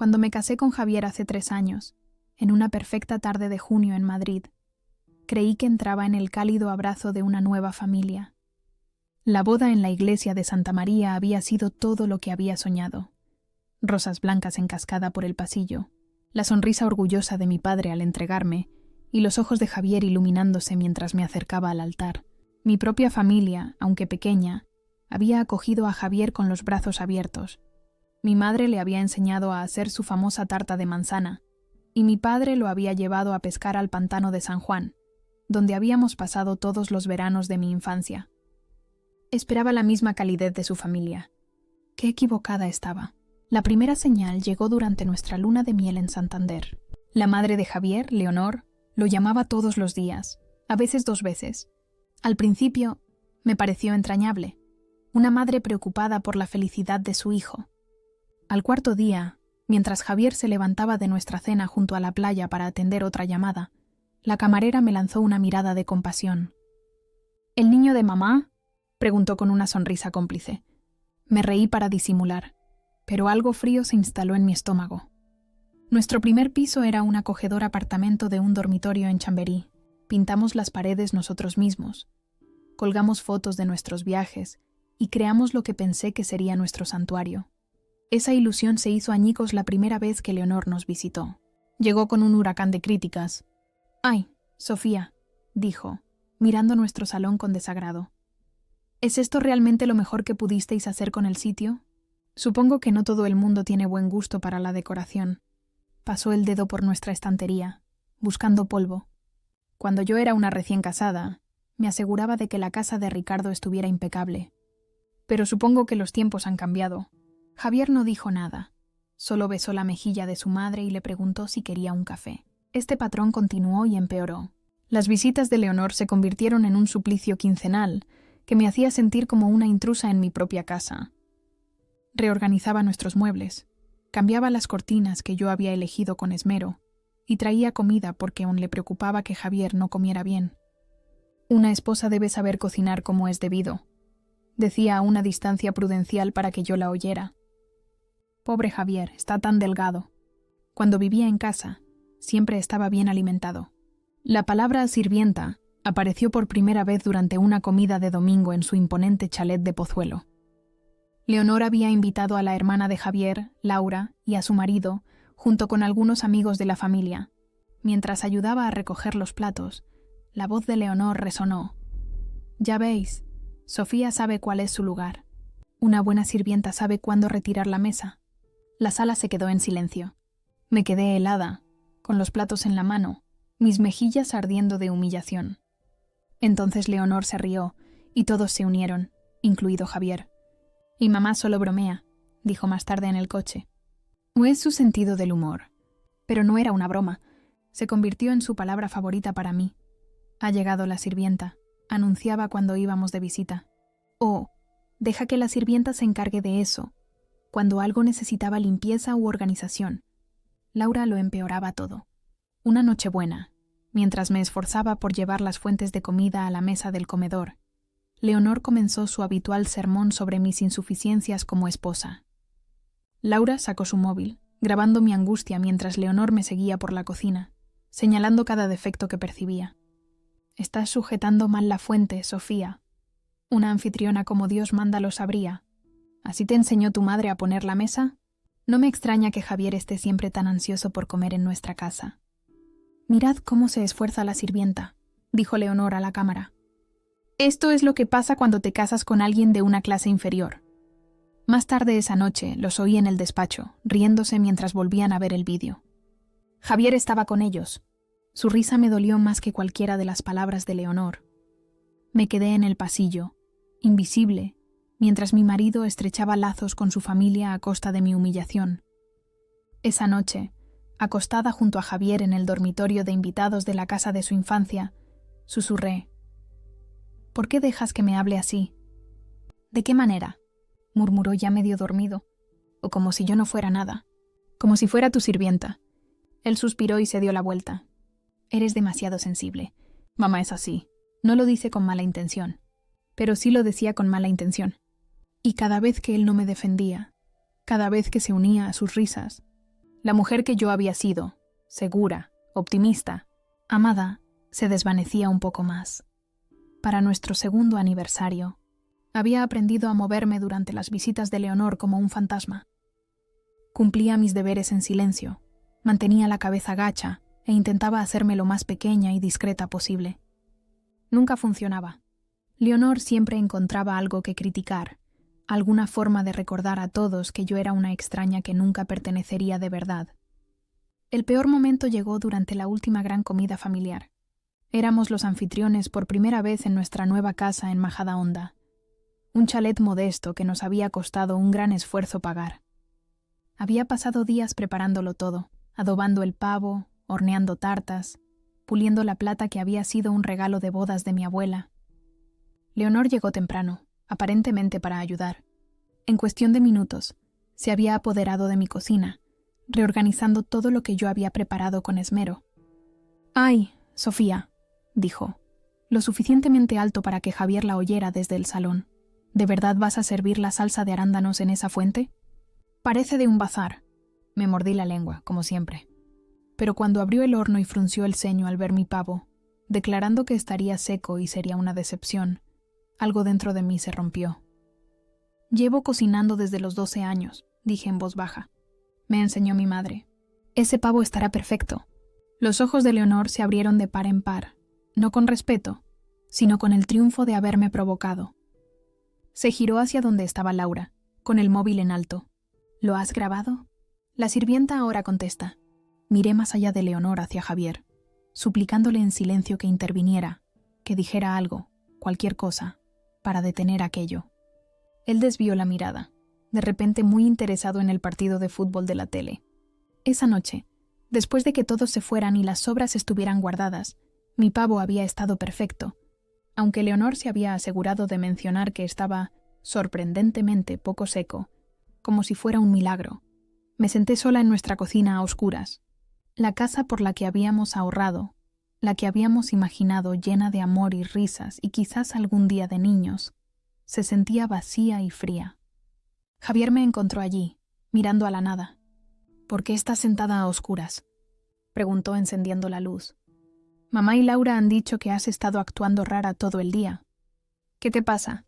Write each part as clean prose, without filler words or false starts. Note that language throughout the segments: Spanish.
Cuando me casé con Javier hace 3 años, en una perfecta tarde de junio en Madrid, creí que entraba en el cálido abrazo de una nueva familia. La boda en la iglesia de Santa María había sido todo lo que había soñado. Rosas blancas en cascada por el pasillo, la sonrisa orgullosa de mi padre al entregarme y los ojos de Javier iluminándose mientras me acercaba al altar. Mi propia familia, aunque pequeña, había acogido a Javier con los brazos abiertos. Mi madre le había enseñado a hacer su famosa tarta de manzana, y mi padre lo había llevado a pescar al pantano de San Juan, donde habíamos pasado todos los veranos de mi infancia. Esperaba la misma calidez de su familia. Qué equivocada estaba. La primera señal llegó durante nuestra luna de miel en Santander. La madre de Javier, Leonor, lo llamaba todos los días, a veces 2 veces. Al principio, me pareció entrañable, una madre preocupada por la felicidad de su hijo. Al 4.º día, mientras Javier se levantaba de nuestra cena junto a la playa para atender otra llamada, la camarera me lanzó una mirada de compasión. ¿El niño de mamá?, preguntó con una sonrisa cómplice. Me reí para disimular, pero algo frío se instaló en mi estómago. Nuestro primer piso era un acogedor apartamento de un dormitorio en Chamberí. Pintamos las paredes nosotros mismos, colgamos fotos de nuestros viajes y creamos lo que pensé que sería nuestro santuario. Esa ilusión se hizo añicos la primera vez que Leonor nos visitó. Llegó con un huracán de críticas. «Ay, Sofía», dijo, mirando nuestro salón con desagrado. ¿Es esto realmente lo mejor que pudisteis hacer con el sitio? Supongo que no todo el mundo tiene buen gusto para la decoración. Pasó el dedo por nuestra estantería, buscando polvo. Cuando yo era una recién casada, me aseguraba de que la casa de Ricardo estuviera impecable. Pero supongo que los tiempos han cambiado. Javier no dijo nada, solo besó la mejilla de su madre y le preguntó si quería un café. Este patrón continuó y empeoró. Las visitas de Leonor se convirtieron en un suplicio quincenal que me hacía sentir como una intrusa en mi propia casa. Reorganizaba nuestros muebles, cambiaba las cortinas que yo había elegido con esmero y traía comida porque aún le preocupaba que Javier no comiera bien. Una esposa debe saber cocinar como es debido, decía a una distancia prudencial para que yo la oyera. Pobre Javier, está tan delgado. Cuando vivía en casa, siempre estaba bien alimentado. La palabra sirvienta apareció por primera vez durante una comida de domingo en su imponente chalet de Pozuelo. Leonor había invitado a la hermana de Javier, Laura, y a su marido, junto con algunos amigos de la familia. Mientras ayudaba a recoger los platos, la voz de Leonor resonó. «Ya veis, Sofía sabe cuál es su lugar. Una buena sirvienta sabe cuándo retirar la mesa». La sala se quedó en silencio. Me quedé helada, con los platos en la mano, mis mejillas ardiendo de humillación. Entonces Leonor se rió, y todos se unieron, incluido Javier. «Y mamá solo bromea», dijo más tarde en el coche. O es su sentido del humor. Pero no era una broma. Se convirtió en su palabra favorita para mí. «Ha llegado la sirvienta», anunciaba cuando íbamos de visita. O «deja que la sirvienta se encargue de eso», cuando algo necesitaba limpieza u organización. Laura lo empeoraba todo. Una Nochebuena, mientras me esforzaba por llevar las fuentes de comida a la mesa del comedor, Leonor comenzó su habitual sermón sobre mis insuficiencias como esposa. Laura sacó su móvil, grabando mi angustia mientras Leonor me seguía por la cocina, señalando cada defecto que percibía. «Estás sujetando mal la fuente, Sofía. Una anfitriona como Dios manda lo sabría. ¿Así te enseñó tu madre a poner la mesa? No me extraña que Javier esté siempre tan ansioso por comer en nuestra casa». «Mirad cómo se esfuerza la sirvienta», dijo Leonor a la cámara. «Esto es lo que pasa cuando te casas con alguien de una clase inferior». Más tarde esa noche los oí en el despacho, riéndose mientras volvían a ver el vídeo. Javier estaba con ellos. Su risa me dolió más que cualquiera de las palabras de Leonor. Me quedé en el pasillo, invisible, mientras mi marido estrechaba lazos con su familia a costa de mi humillación. Esa noche, acostada junto a Javier en el dormitorio de invitados de la casa de su infancia, susurré: «¿Por qué dejas que me hable así?» «¿De qué manera?», murmuró ya medio dormido, o como si yo no fuera nada, como si fuera tu sirvienta. Él suspiró y se dio la vuelta. «Eres demasiado sensible. Mamá es así. No lo dice con mala intención». Pero sí lo decía con mala intención. Y cada vez que él no me defendía, cada vez que se unía a sus risas, La mujer que yo había sido, segura, optimista, amada, se desvanecía un poco más. Para nuestro segundo aniversario, había aprendido a moverme durante las visitas de Leonor como un fantasma. Cumplía mis deberes en silencio, mantenía la cabeza gacha e intentaba hacerme lo más pequeña y discreta posible. Nunca funcionaba. Leonor siempre encontraba algo que criticar, alguna forma de recordar a todos que yo era una extraña que nunca pertenecería de verdad. El peor momento llegó durante la última gran comida familiar. Éramos los anfitriones por primera vez en nuestra nueva casa en Majadahonda, un chalet modesto que nos había costado un gran esfuerzo pagar. Había pasado días preparándolo todo, adobando el pavo, horneando tartas, puliendo la plata que había sido un regalo de bodas de mi abuela. Leonor llegó temprano, aparentemente para ayudar. En cuestión de minutos, se había apoderado de mi cocina, reorganizando todo lo que yo había preparado con esmero. «Ay, Sofía», dijo, lo suficientemente alto para que Javier la oyera desde el salón. «¿De verdad vas a servir la salsa de arándanos en esa fuente?» «Parece de un bazar». Me mordí la lengua, como siempre. Pero cuando abrió el horno y frunció el ceño al ver mi pavo, declarando que estaría seco y sería una decepción, algo dentro de mí se rompió. «Llevo cocinando desde los 12 años», dije en voz baja. Me enseñó mi madre. «Ese pavo estará perfecto». Los ojos de Leonor se abrieron de par en par, no con respeto, sino con el triunfo de haberme provocado. Se giró hacia donde estaba Laura, con el móvil en alto. «¿Lo has grabado?» La sirvienta ahora contesta. Miré más allá de Leonor hacia Javier, suplicándole en silencio que interviniera, que dijera algo, cualquier cosa, para detener aquello. Él desvió la mirada, de repente muy interesado en el partido de fútbol de la tele. Esa noche, después de que todos se fueran y las sobras estuvieran guardadas, mi pavo había estado perfecto, aunque Leonor se había asegurado de mencionar que estaba sorprendentemente poco seco, como si fuera un milagro. Me senté sola en nuestra cocina a oscuras. La casa por la que habíamos ahorrado, la que habíamos imaginado llena de amor y risas y quizás algún día de niños, se sentía vacía y fría. Javier me encontró allí, mirando a la nada. «¿Por qué estás sentada a oscuras?», preguntó encendiendo la luz. «Mamá y Laura han dicho que has estado actuando rara todo el día. ¿Qué te pasa?»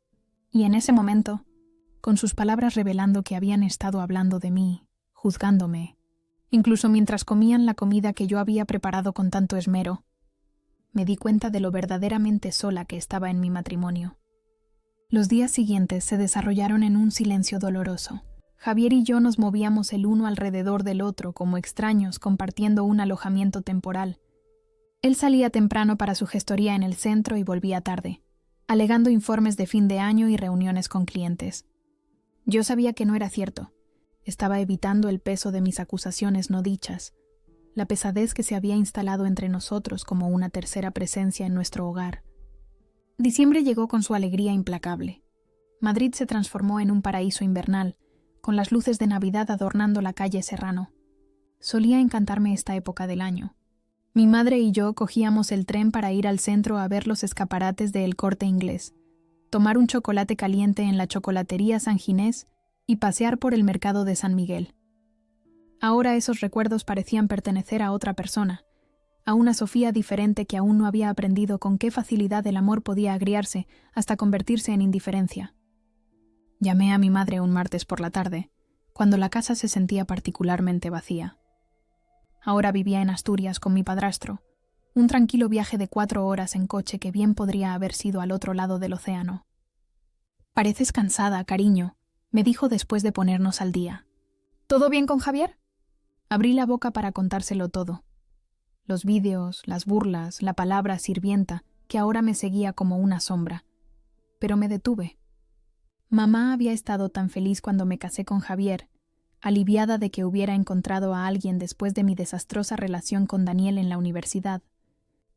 Y en ese momento, con sus palabras revelando que habían estado hablando de mí, juzgándome, incluso mientras comían la comida que yo había preparado con tanto esmero, me di cuenta de lo verdaderamente sola que estaba en mi matrimonio. Los días siguientes se desarrollaron en un silencio doloroso. Javier y yo nos movíamos el uno alrededor del otro como extraños compartiendo un alojamiento temporal. Él salía temprano para su gestoría en el centro y volvía tarde, alegando informes de fin de año y reuniones con clientes. Yo sabía que no era cierto. Estaba evitando el peso de mis acusaciones no dichas, la pesadez que se había instalado entre nosotros como una tercera presencia en nuestro hogar. Diciembre llegó con su alegría implacable. Madrid se transformó en un paraíso invernal, con las luces de Navidad adornando la calle Serrano. Solía encantarme esta época del año. Mi madre y yo cogíamos el tren para ir al centro a ver los escaparates de El Corte Inglés, tomar un chocolate caliente en la chocolatería San Ginés y pasear por el mercado de San Miguel. Ahora esos recuerdos parecían pertenecer a otra persona, a una Sofía diferente que aún no había aprendido con qué facilidad el amor podía agriarse hasta convertirse en indiferencia. Llamé a mi madre un martes por la tarde, cuando la casa se sentía particularmente vacía. Ahora vivía en Asturias con mi padrastro, un tranquilo viaje de 4 horas en coche que bien podría haber sido al otro lado del océano. «Pareces cansada, cariño», me dijo después de ponernos al día. «¿Todo bien con Javier?» Abrí la boca para contárselo todo. Los vídeos, las burlas, la palabra sirvienta, que ahora me seguía como una sombra. Pero me detuve. Mamá había estado tan feliz cuando me casé con Javier, aliviada de que hubiera encontrado a alguien después de mi desastrosa relación con Daniel en la universidad.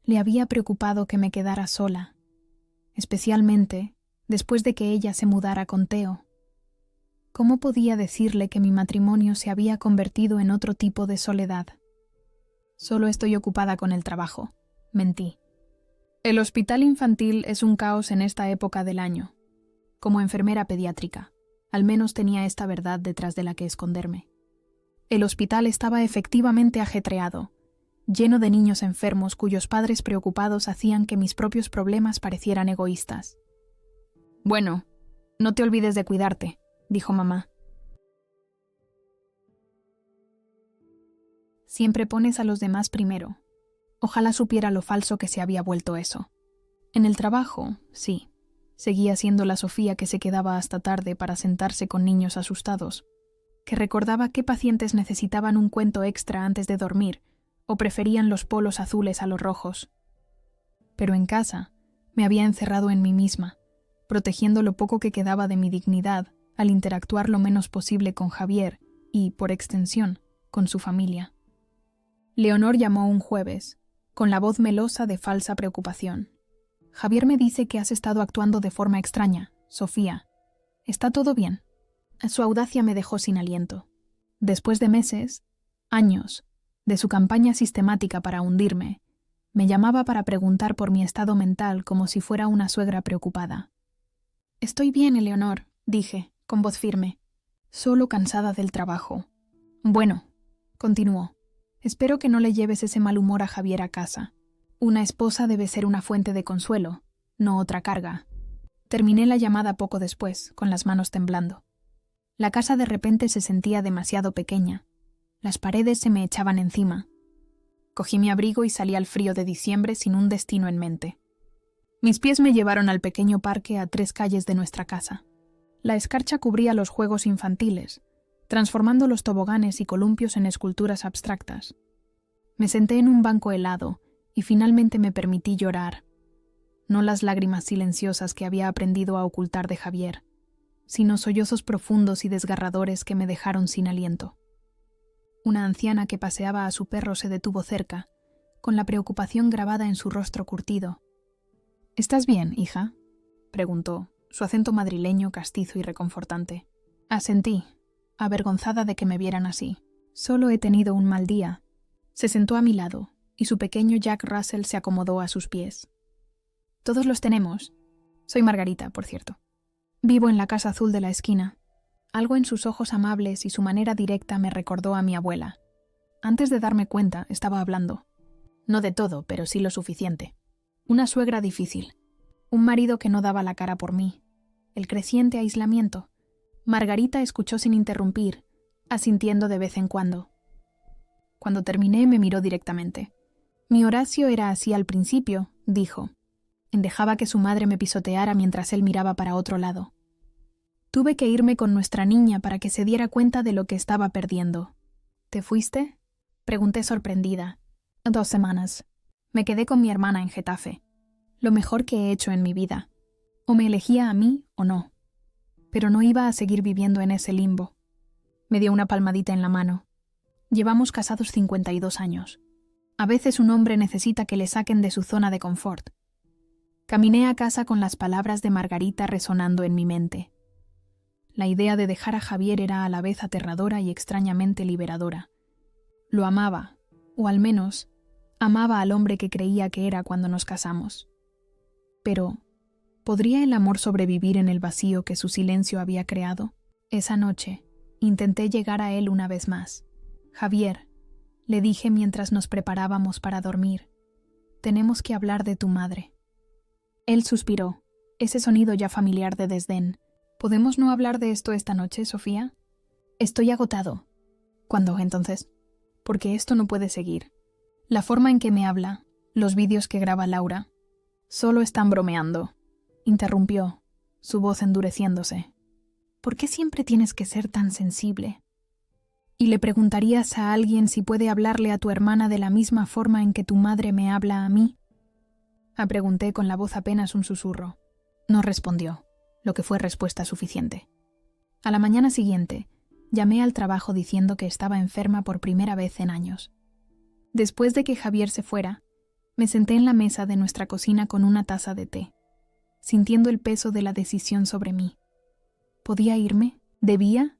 Le había preocupado que me quedara sola, especialmente después de que ella se mudara con Teo. ¿Cómo podía decirle que mi matrimonio se había convertido en otro tipo de soledad? «Solo estoy ocupada con el trabajo», mentí. «El hospital infantil es un caos en esta época del año. Como enfermera pediátrica, al menos tenía esta verdad detrás de la que esconderme. El hospital estaba efectivamente ajetreado, lleno de niños enfermos cuyos padres preocupados hacían que mis propios problemas parecieran egoístas. «Bueno, no te olvides de cuidarte», dijo mamá. «Siempre pones a los demás primero». Ojalá supiera lo falso que se había vuelto eso. En el trabajo, sí, seguía siendo la Sofía que se quedaba hasta tarde para sentarse con niños asustados, que recordaba qué pacientes necesitaban un cuento extra antes de dormir o preferían los polos azules a los rojos. Pero en casa me había encerrado en mí misma, protegiendo lo poco que quedaba de mi dignidad al interactuar lo menos posible con Javier y, por extensión, con su familia. Leonor llamó un jueves, con la voz melosa de falsa preocupación. «Javier me dice que has estado actuando de forma extraña, Sofía. ¿Está todo bien?» Su audacia me dejó sin aliento. Después de meses, años, de su campaña sistemática para hundirme, me llamaba para preguntar por mi estado mental como si fuera una suegra preocupada. «Estoy bien, Eleonor», dije, con voz firme, solo cansada del trabajo. «Bueno», continuó, «espero que no le lleves ese mal humor a Javier a casa. Una esposa debe ser una fuente de consuelo, no otra carga». Terminé la llamada poco después, con las manos temblando. La casa de repente se sentía demasiado pequeña. Las paredes se me echaban encima. Cogí mi abrigo y salí al frío de diciembre sin un destino en mente. Mis pies me llevaron al pequeño parque a 3 calles de nuestra casa. La escarcha cubría los juegos infantiles, transformando los toboganes y columpios en esculturas abstractas. Me senté en un banco helado y finalmente me permití llorar. No las lágrimas silenciosas que había aprendido a ocultar de Javier, sino sollozos profundos y desgarradores que me dejaron sin aliento. Una anciana que paseaba a su perro se detuvo cerca, con la preocupación grabada en su rostro curtido. «¿Estás bien, hija?», preguntó, su acento madrileño castizo y reconfortante. Asentí, avergonzada de que me vieran así. «Solo he tenido un mal día». Se sentó a mi lado, y su pequeño Jack Russell se acomodó a sus pies. «Todos los tenemos. Soy Margarita, por cierto. Vivo en la casa azul de la esquina». Algo en sus ojos amables y su manera directa me recordó a mi abuela. Antes de darme cuenta, estaba hablando. No de todo, pero sí lo suficiente. Una suegra difícil. Un marido que no daba la cara por mí. El creciente aislamiento. Margarita escuchó sin interrumpir, asintiendo de vez en cuando. Cuando terminé, me miró directamente. Mi Horacio era así al principio, dijo. Dejaba que su madre me pisoteara mientras él miraba para otro lado. Tuve que irme con nuestra niña para que se diera cuenta de lo que estaba perdiendo. ¿Te fuiste?, pregunté sorprendida. 2 semanas. Me quedé con mi hermana en Getafe. Lo mejor que he hecho en mi vida. O me elegía a mí o no. Pero no iba a seguir viviendo en ese limbo. Me dio una palmadita en la mano. Llevamos casados 52 años. A veces un hombre necesita que le saquen de su zona de confort. Caminé a casa con las palabras de Margarita resonando en mi mente. La idea de dejar a Javier era a la vez aterradora y extrañamente liberadora. Lo amaba, o al menos, amaba al hombre que creía que era cuando nos casamos. Pero, ¿podría el amor sobrevivir en el vacío que su silencio había creado? Esa noche, intenté llegar a él una vez más. «Javier», le dije mientras nos preparábamos para dormir, «tenemos que hablar de tu madre». Él suspiró, ese sonido ya familiar de desdén. «¿Podemos no hablar de esto esta noche, Sofía?» «Estoy agotado». «¿Cuándo, entonces?» «Porque esto no puede seguir. La forma en que me habla, los vídeos que graba Laura, solo están bromeando», interrumpió, su voz endureciéndose. «¿Por qué siempre tienes que ser tan sensible? ¿Y le preguntarías a alguien si puede hablarle a tu hermana de la misma forma en que tu madre me habla a mí?» Pregunté con la voz apenas un susurro. No respondió, lo que fue respuesta suficiente. A la mañana siguiente, llamé al trabajo diciendo que estaba enferma por primera vez en años. Después de que Javier se fuera, me senté en la mesa de nuestra cocina con una taza de té, sintiendo el peso de la decisión sobre mí. ¿Podía irme? ¿Debía?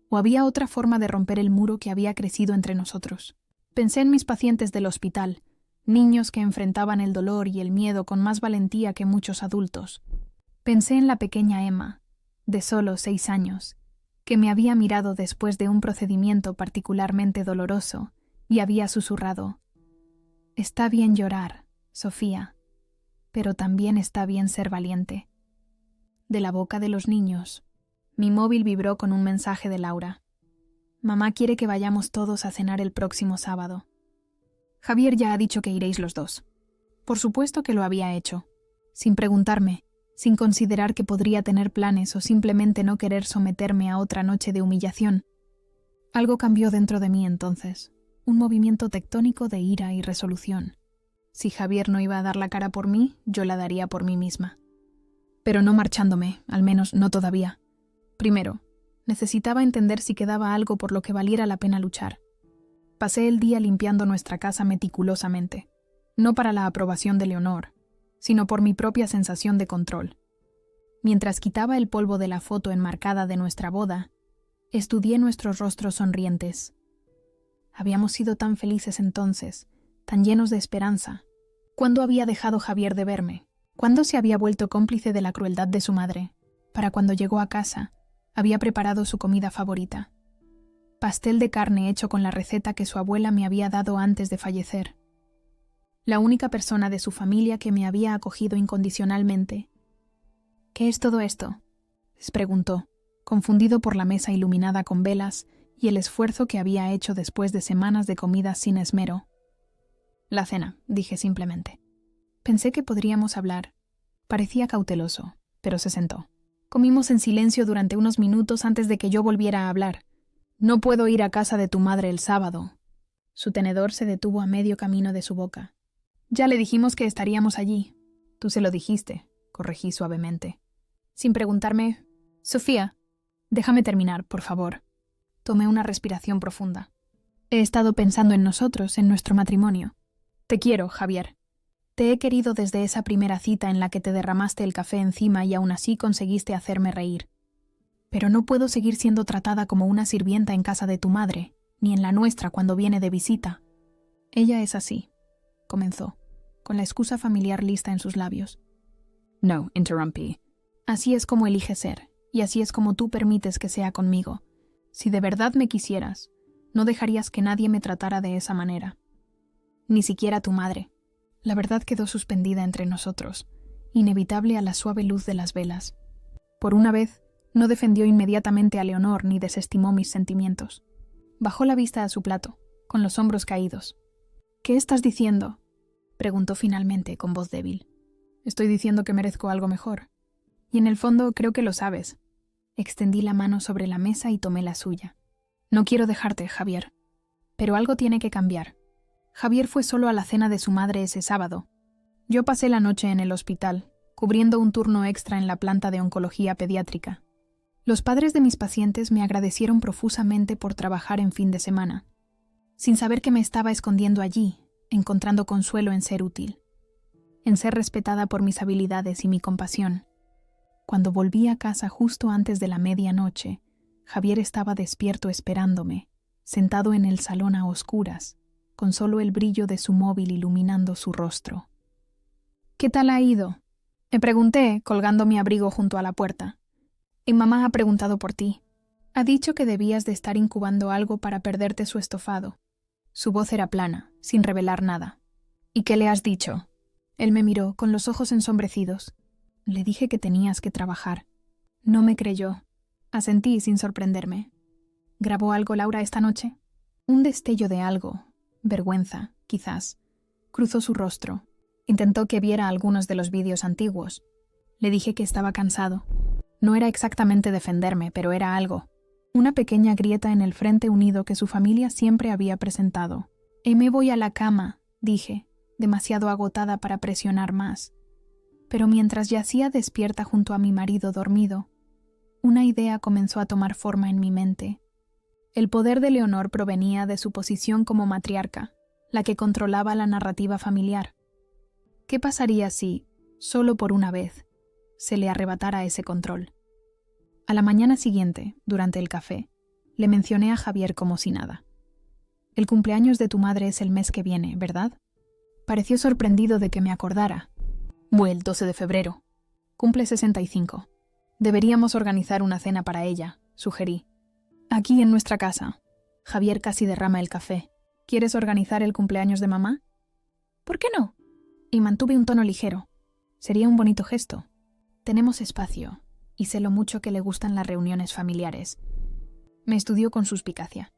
¿O había otra forma de romper el muro que había crecido entre nosotros? Pensé en mis pacientes del hospital, niños que enfrentaban el dolor y el miedo con más valentía que muchos adultos. Pensé en la pequeña Emma, de solo 6 años, que me había mirado después de un procedimiento particularmente doloroso y había susurrado: «Está bien llorar, Sofía, pero también está bien ser valiente». De la boca de los niños, mi móvil vibró con un mensaje de Laura. «Mamá quiere que vayamos todos a cenar el próximo sábado. Javier ya ha dicho que iréis los dos». Por supuesto que lo había hecho, sin preguntarme, sin considerar que podría tener planes o simplemente no querer someterme a otra noche de humillación. Algo cambió dentro de mí entonces, un movimiento tectónico de ira y resolución. Si Javier no iba a dar la cara por mí, yo la daría por mí misma. Pero no marchándome, al menos no todavía. Primero, necesitaba entender si quedaba algo por lo que valiera la pena luchar. Pasé el día limpiando nuestra casa meticulosamente, no para la aprobación de Leonor, sino por mi propia sensación de control. Mientras quitaba el polvo de la foto enmarcada de nuestra boda, estudié nuestros rostros sonrientes. Habíamos sido tan felices entonces, tan llenos de esperanza. ¿Cuándo había dejado Javier de verme? ¿Cuándo se había vuelto cómplice de la crueldad de su madre? Para cuando llegó a casa, había preparado su comida favorita. Pastel de carne hecho con la receta que su abuela me había dado antes de fallecer. La única persona de su familia que me había acogido incondicionalmente. «¿Qué es todo esto?», les preguntó, confundido por la mesa iluminada con velas y el esfuerzo que había hecho después de semanas de comidas sin esmero. «La cena», dije simplemente. Pensé que podríamos hablar. Parecía cauteloso, pero se sentó. Comimos en silencio durante unos minutos antes de que yo volviera a hablar. «No puedo ir a casa de tu madre el sábado». Su tenedor se detuvo a medio camino de su boca. «Ya le dijimos que estaríamos allí». «Tú se lo dijiste», corregí suavemente. Sin preguntarme: «Sofía, déjame terminar, por favor». Tomé una respiración profunda. «He estado pensando en nosotros, en nuestro matrimonio. Te quiero, Javier. Te he querido desde esa primera cita en la que te derramaste el café encima y aún así conseguiste hacerme reír. Pero no puedo seguir siendo tratada como una sirvienta en casa de tu madre, ni en la nuestra cuando viene de visita». «Ella es así», comenzó, con la excusa familiar lista en sus labios. «No», interrumpí. «Así es como elige ser, y así es como tú permites que sea conmigo. Si de verdad me quisieras, no dejarías que nadie me tratara de esa manera. Ni siquiera tu madre». La verdad quedó suspendida entre nosotros, inevitable a la suave luz de las velas. Por una vez, no defendió inmediatamente a Leonor ni desestimó mis sentimientos. Bajó la vista a su plato, con los hombros caídos. «¿Qué estás diciendo?», preguntó finalmente con voz débil. «Estoy diciendo que merezco algo mejor. Y en el fondo creo que lo sabes». Extendí la mano sobre la mesa y tomé la suya. «No quiero dejarte, Javier. Pero algo tiene que cambiar. Javier fue solo a la cena de su madre ese sábado. Yo pasé la noche en el hospital, cubriendo un turno extra en la planta de oncología pediátrica. Los padres de mis pacientes me agradecieron profusamente por trabajar en fin de semana, sin saber que me estaba escondiendo allí, encontrando consuelo en ser útil, en ser respetada por mis habilidades y mi compasión. Cuando volví a casa justo antes de la medianoche, Javier estaba despierto esperándome, sentado en el salón a oscuras, con solo el brillo de su móvil iluminando su rostro. «¿Qué tal ha ido?», me pregunté, colgando mi abrigo junto a la puerta. «Y mamá ha preguntado por ti. Ha dicho que debías de estar incubando algo para perderte su estofado». Su voz era plana, sin revelar nada. «¿Y qué le has dicho?». Él me miró, con los ojos ensombrecidos. «Le dije que tenías que trabajar». No me creyó. Asentí sin sorprenderme. «¿Grabó algo Laura esta noche?». Un destello de algo, vergüenza, quizás, cruzó su rostro. Intentó que viera algunos de los vídeos antiguos. Le dije que estaba cansado. No era exactamente defenderme, pero era algo. Una pequeña grieta en el frente unido que su familia siempre había presentado. «Me voy a la cama», dije, demasiado agotada para presionar más. Pero mientras yacía despierta junto a mi marido dormido, una idea comenzó a tomar forma en mi mente. El poder de Leonor provenía de su posición como matriarca, la que controlaba la narrativa familiar. ¿Qué pasaría si, solo por una vez, se le arrebatara ese control? A la mañana siguiente, durante el café, le mencioné a Javier como si nada. «El cumpleaños de tu madre es el mes que viene, ¿verdad?». Pareció sorprendido de que me acordara. «El 12 de febrero. Cumple 65. Deberíamos organizar una cena para ella», sugerí. Aquí en nuestra casa. Javier casi derrama el café. ¿Quieres organizar el cumpleaños de mamá? ¿Por qué no? Y mantuve un tono ligero. Sería un bonito gesto. Tenemos espacio, y sé lo mucho que le gustan las reuniones familiares. Me estudió con suspicacia.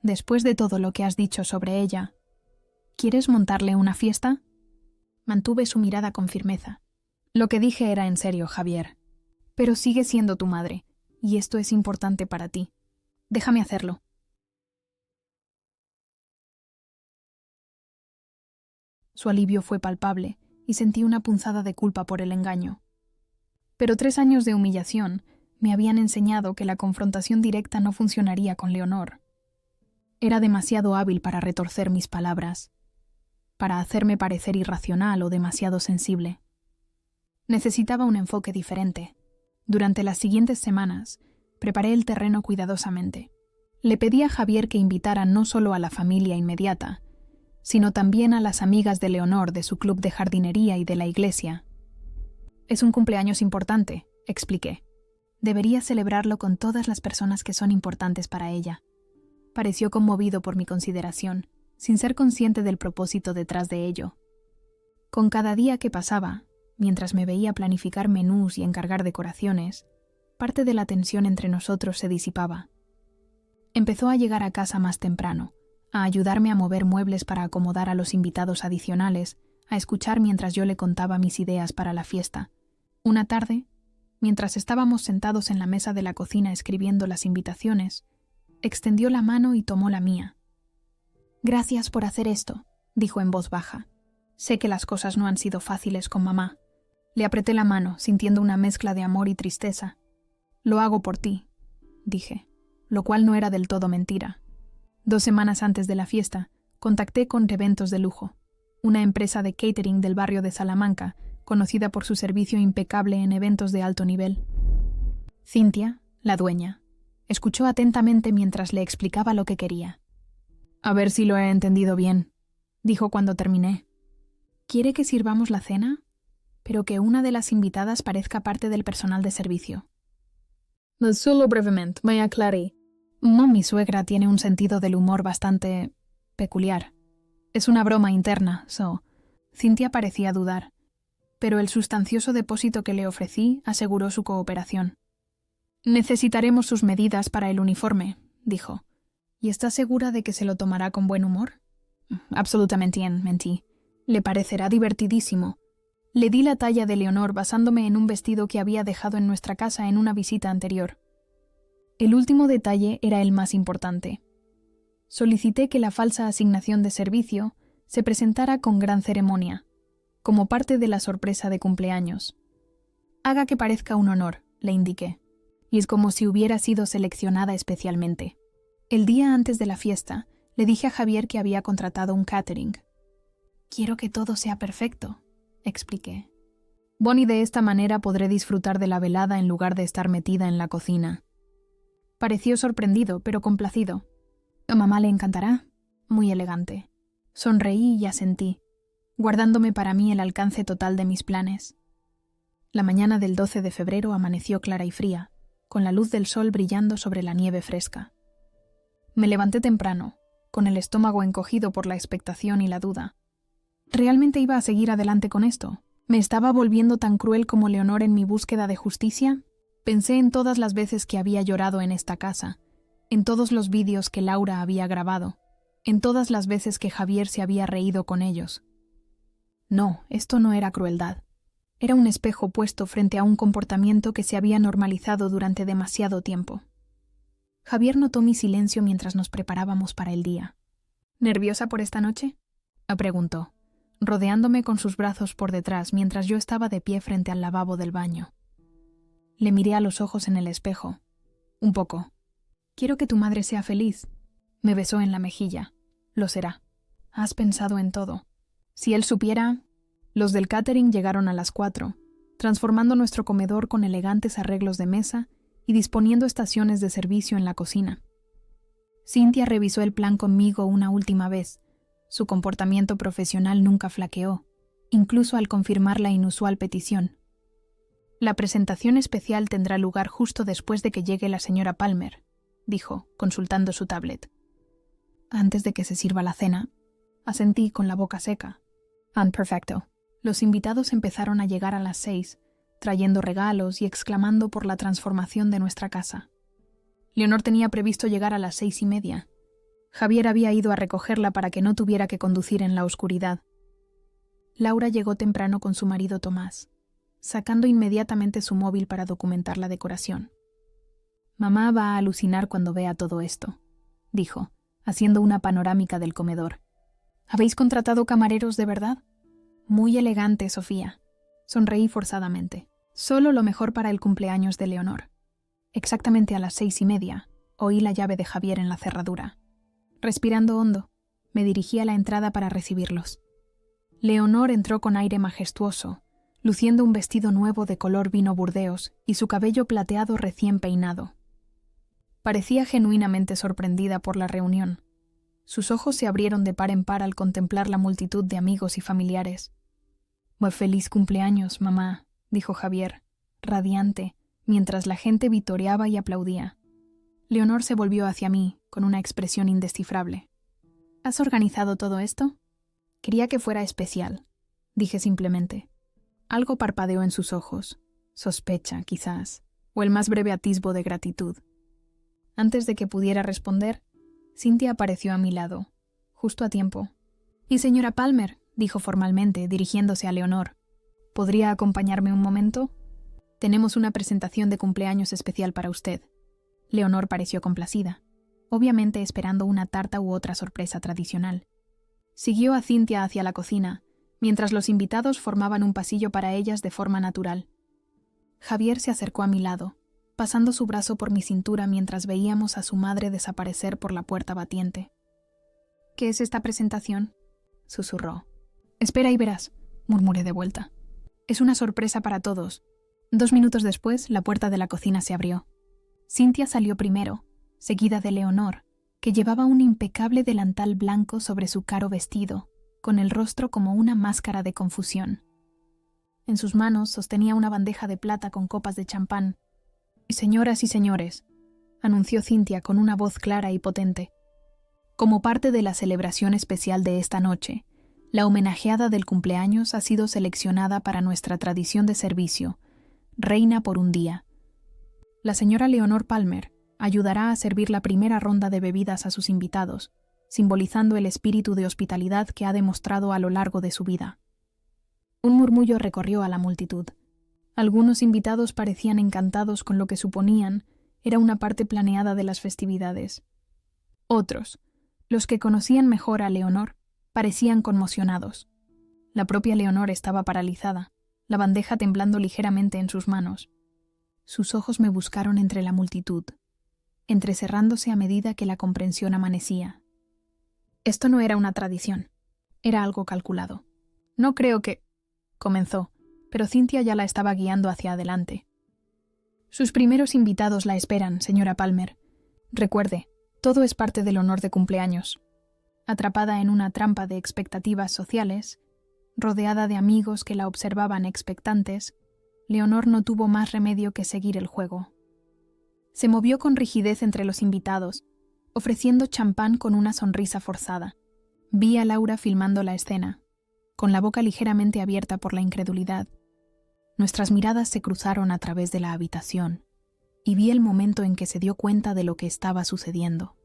Después de todo lo que has dicho sobre ella, ¿quieres montarle una fiesta? Mantuve su mirada con firmeza. Lo que dije era en serio, Javier. Pero sigue siendo tu madre, y esto es importante para ti. Déjame hacerlo. Su alivio fue palpable, y sentí una punzada de culpa por el engaño. Pero 3 años de humillación me habían enseñado que la confrontación directa no funcionaría con Leonor. Era demasiado hábil para retorcer mis palabras, para hacerme parecer irracional o demasiado sensible. Necesitaba un enfoque diferente. Durante las siguientes semanas, preparé el terreno cuidadosamente. Le pedí a Javier que invitara no solo a la familia inmediata, sino también a las amigas de Leonor de su club de jardinería y de la iglesia. Es un cumpleaños importante, expliqué. Debería celebrarlo con todas las personas que son importantes para ella. Pareció conmovido por mi consideración, sin ser consciente del propósito detrás de ello. Con cada día que pasaba, mientras me veía planificar menús y encargar decoraciones, parte de la tensión entre nosotros se disipaba. Empezó a llegar a casa más temprano, a ayudarme a mover muebles para acomodar a los invitados adicionales, a escuchar mientras yo le contaba mis ideas para la fiesta. Una tarde, mientras estábamos sentados en la mesa de la cocina escribiendo las invitaciones, extendió la mano y tomó la mía. «Gracias por hacer esto», dijo en voz baja. «Sé que las cosas no han sido fáciles con mamá». Le apreté la mano, sintiendo una mezcla de amor y tristeza. «Lo hago por ti», dije, lo cual no era del todo mentira. 2 semanas antes de la fiesta, contacté con Eventos de Lujo, una empresa de catering del barrio de Salamanca, conocida por su servicio impecable en eventos de alto nivel. Cintia, la dueña, escuchó atentamente mientras le explicaba lo que quería. «A ver si lo he entendido bien», dijo cuando terminé. «¿Quiere que sirvamos la cena? Pero que una de las invitadas parezca parte del personal de servicio». «Solo brevemente, me aclaré. Mi suegra tiene un sentido del humor bastante peculiar. Es una broma interna, Cintia parecía dudar, pero el sustancioso depósito que le ofrecí aseguró su cooperación. «Necesitaremos sus medidas para el uniforme», dijo. «¿Y está segura de que se lo tomará con buen humor?» «Absolutamente, mentí. Le parecerá divertidísimo». Le di la talla de Leonor basándome en un vestido que había dejado en nuestra casa en una visita anterior. El último detalle era el más importante. Solicité que la falsa asignación de servicio se presentara con gran ceremonia, como parte de la sorpresa de cumpleaños. «Haga que parezca un honor», le indiqué, y es como si hubiera sido seleccionada especialmente. El día antes de la fiesta, le dije a Javier que había contratado un catering. «Quiero que todo sea perfecto», expliqué. «Bonnie, de esta manera podré disfrutar de la velada en lugar de estar metida en la cocina». Pareció sorprendido, pero complacido. «A mamá le encantará. Muy elegante». Sonreí y asentí, guardándome para mí el alcance total de mis planes. La mañana del 12 de febrero amaneció clara y fría, con la luz del sol brillando sobre la nieve fresca. Me levanté temprano, con el estómago encogido por la expectación y la duda. ¿Realmente iba a seguir adelante con esto? ¿Me estaba volviendo tan cruel como Leonor en mi búsqueda de justicia? Pensé en todas las veces que había llorado en esta casa, en todos los vídeos que Laura había grabado, en todas las veces que Javier se había reído con ellos. No, esto no era crueldad. Era un espejo puesto frente a un comportamiento que se había normalizado durante demasiado tiempo. Javier notó mi silencio mientras nos preparábamos para el día. «¿Nerviosa por esta noche?», preguntó, rodeándome con sus brazos por detrás mientras yo estaba de pie frente al lavabo del baño. Le miré a los ojos en el espejo. «Un poco». «Quiero que tu madre sea feliz». Me besó en la mejilla. «Lo será. Has pensado en todo. Si él supiera...». Los del catering llegaron a las 4, transformando nuestro comedor con elegantes arreglos de mesa y disponiendo estaciones de servicio en la cocina. Cintia revisó el plan conmigo una última vez. Su comportamiento profesional nunca flaqueó, incluso al confirmar la inusual petición. «La presentación especial tendrá lugar justo después de que llegue la señora Palmer», dijo, consultando su tablet. Antes de que se sirva la cena, asentí con la boca seca. Perfecto. Los invitados empezaron a llegar a las 6, trayendo regalos y exclamando por la transformación de nuestra casa. Leonor tenía previsto llegar a las 6:30. Javier había ido a recogerla para que no tuviera que conducir en la oscuridad. Laura llegó temprano con su marido Tomás, sacando inmediatamente su móvil para documentar la decoración. «Mamá va a alucinar cuando vea todo esto», dijo, haciendo una panorámica del comedor. «¿Habéis contratado camareros de verdad?» «Muy elegante, Sofía». Sonreí forzadamente. «Solo lo mejor para el cumpleaños de Leonor». Exactamente a las 6:30, oí la llave de Javier en la cerradura. Respirando hondo, me dirigí a la entrada para recibirlos. Leonor entró con aire majestuoso, luciendo un vestido nuevo de color vino burdeos y su cabello plateado recién peinado. Parecía genuinamente sorprendida por la reunión. Sus ojos se abrieron de par en par al contemplar la multitud de amigos y familiares. «Muy feliz cumpleaños, mamá», dijo Javier, radiante, mientras la gente vitoreaba y aplaudía. Leonor se volvió hacia mí, con una expresión indescifrable. «¿Has organizado todo esto?» «Quería que fuera especial», dije simplemente. Algo parpadeó en sus ojos. Sospecha, quizás, o el más breve atisbo de gratitud. Antes de que pudiera responder, Cynthia apareció a mi lado, justo a tiempo. «Y señora Palmer», dijo formalmente, dirigiéndose a Leonor, «¿podría acompañarme un momento? Tenemos una presentación de cumpleaños especial para usted». Leonor pareció complacida, obviamente esperando una tarta u otra sorpresa tradicional. Siguió a Cynthia hacia la cocina, mientras los invitados formaban un pasillo para ellas de forma natural. Javier se acercó a mi lado, pasando su brazo por mi cintura mientras veíamos a su madre desaparecer por la puerta batiente. «¿Qué es esta presentación?», susurró. «Espera y verás», murmuré de vuelta. «Es una sorpresa para todos». 2 minutos después, la puerta de la cocina se abrió. Cynthia salió primero, seguida de Leonor, que llevaba un impecable delantal blanco sobre su caro vestido, con el rostro como una máscara de confusión. En sus manos sostenía una bandeja de plata con copas de champán. «Señoras y señores», anunció Cynthia con una voz clara y potente. «Como parte de la celebración especial de esta noche, la homenajeada del cumpleaños ha sido seleccionada para nuestra tradición de servicio, Reina por un día. La señora Leonor Palmer ayudará a servir la primera ronda de bebidas a sus invitados, simbolizando el espíritu de hospitalidad que ha demostrado a lo largo de su vida». Un murmullo recorrió a la multitud. Algunos invitados parecían encantados con lo que suponían era una parte planeada de las festividades. Otros, los que conocían mejor a Leonor, parecían conmocionados. La propia Leonor estaba paralizada, la bandeja temblando ligeramente en sus manos. Sus ojos me buscaron entre la multitud, entrecerrándose a medida que la comprensión amanecía. Esto no era una tradición, era algo calculado. «No creo que...», comenzó, pero Cynthia ya la estaba guiando hacia adelante. «Sus primeros invitados la esperan, señora Palmer. Recuerde, todo es parte del honor de cumpleaños». Atrapada en una trampa de expectativas sociales, rodeada de amigos que la observaban expectantes, Leonor no tuvo más remedio que seguir el juego. Se movió con rigidez entre los invitados, ofreciendo champán con una sonrisa forzada. Vi a Laura filmando la escena, con la boca ligeramente abierta por la incredulidad. Nuestras miradas se cruzaron a través de la habitación, y vi el momento en que se dio cuenta de lo que estaba sucediendo.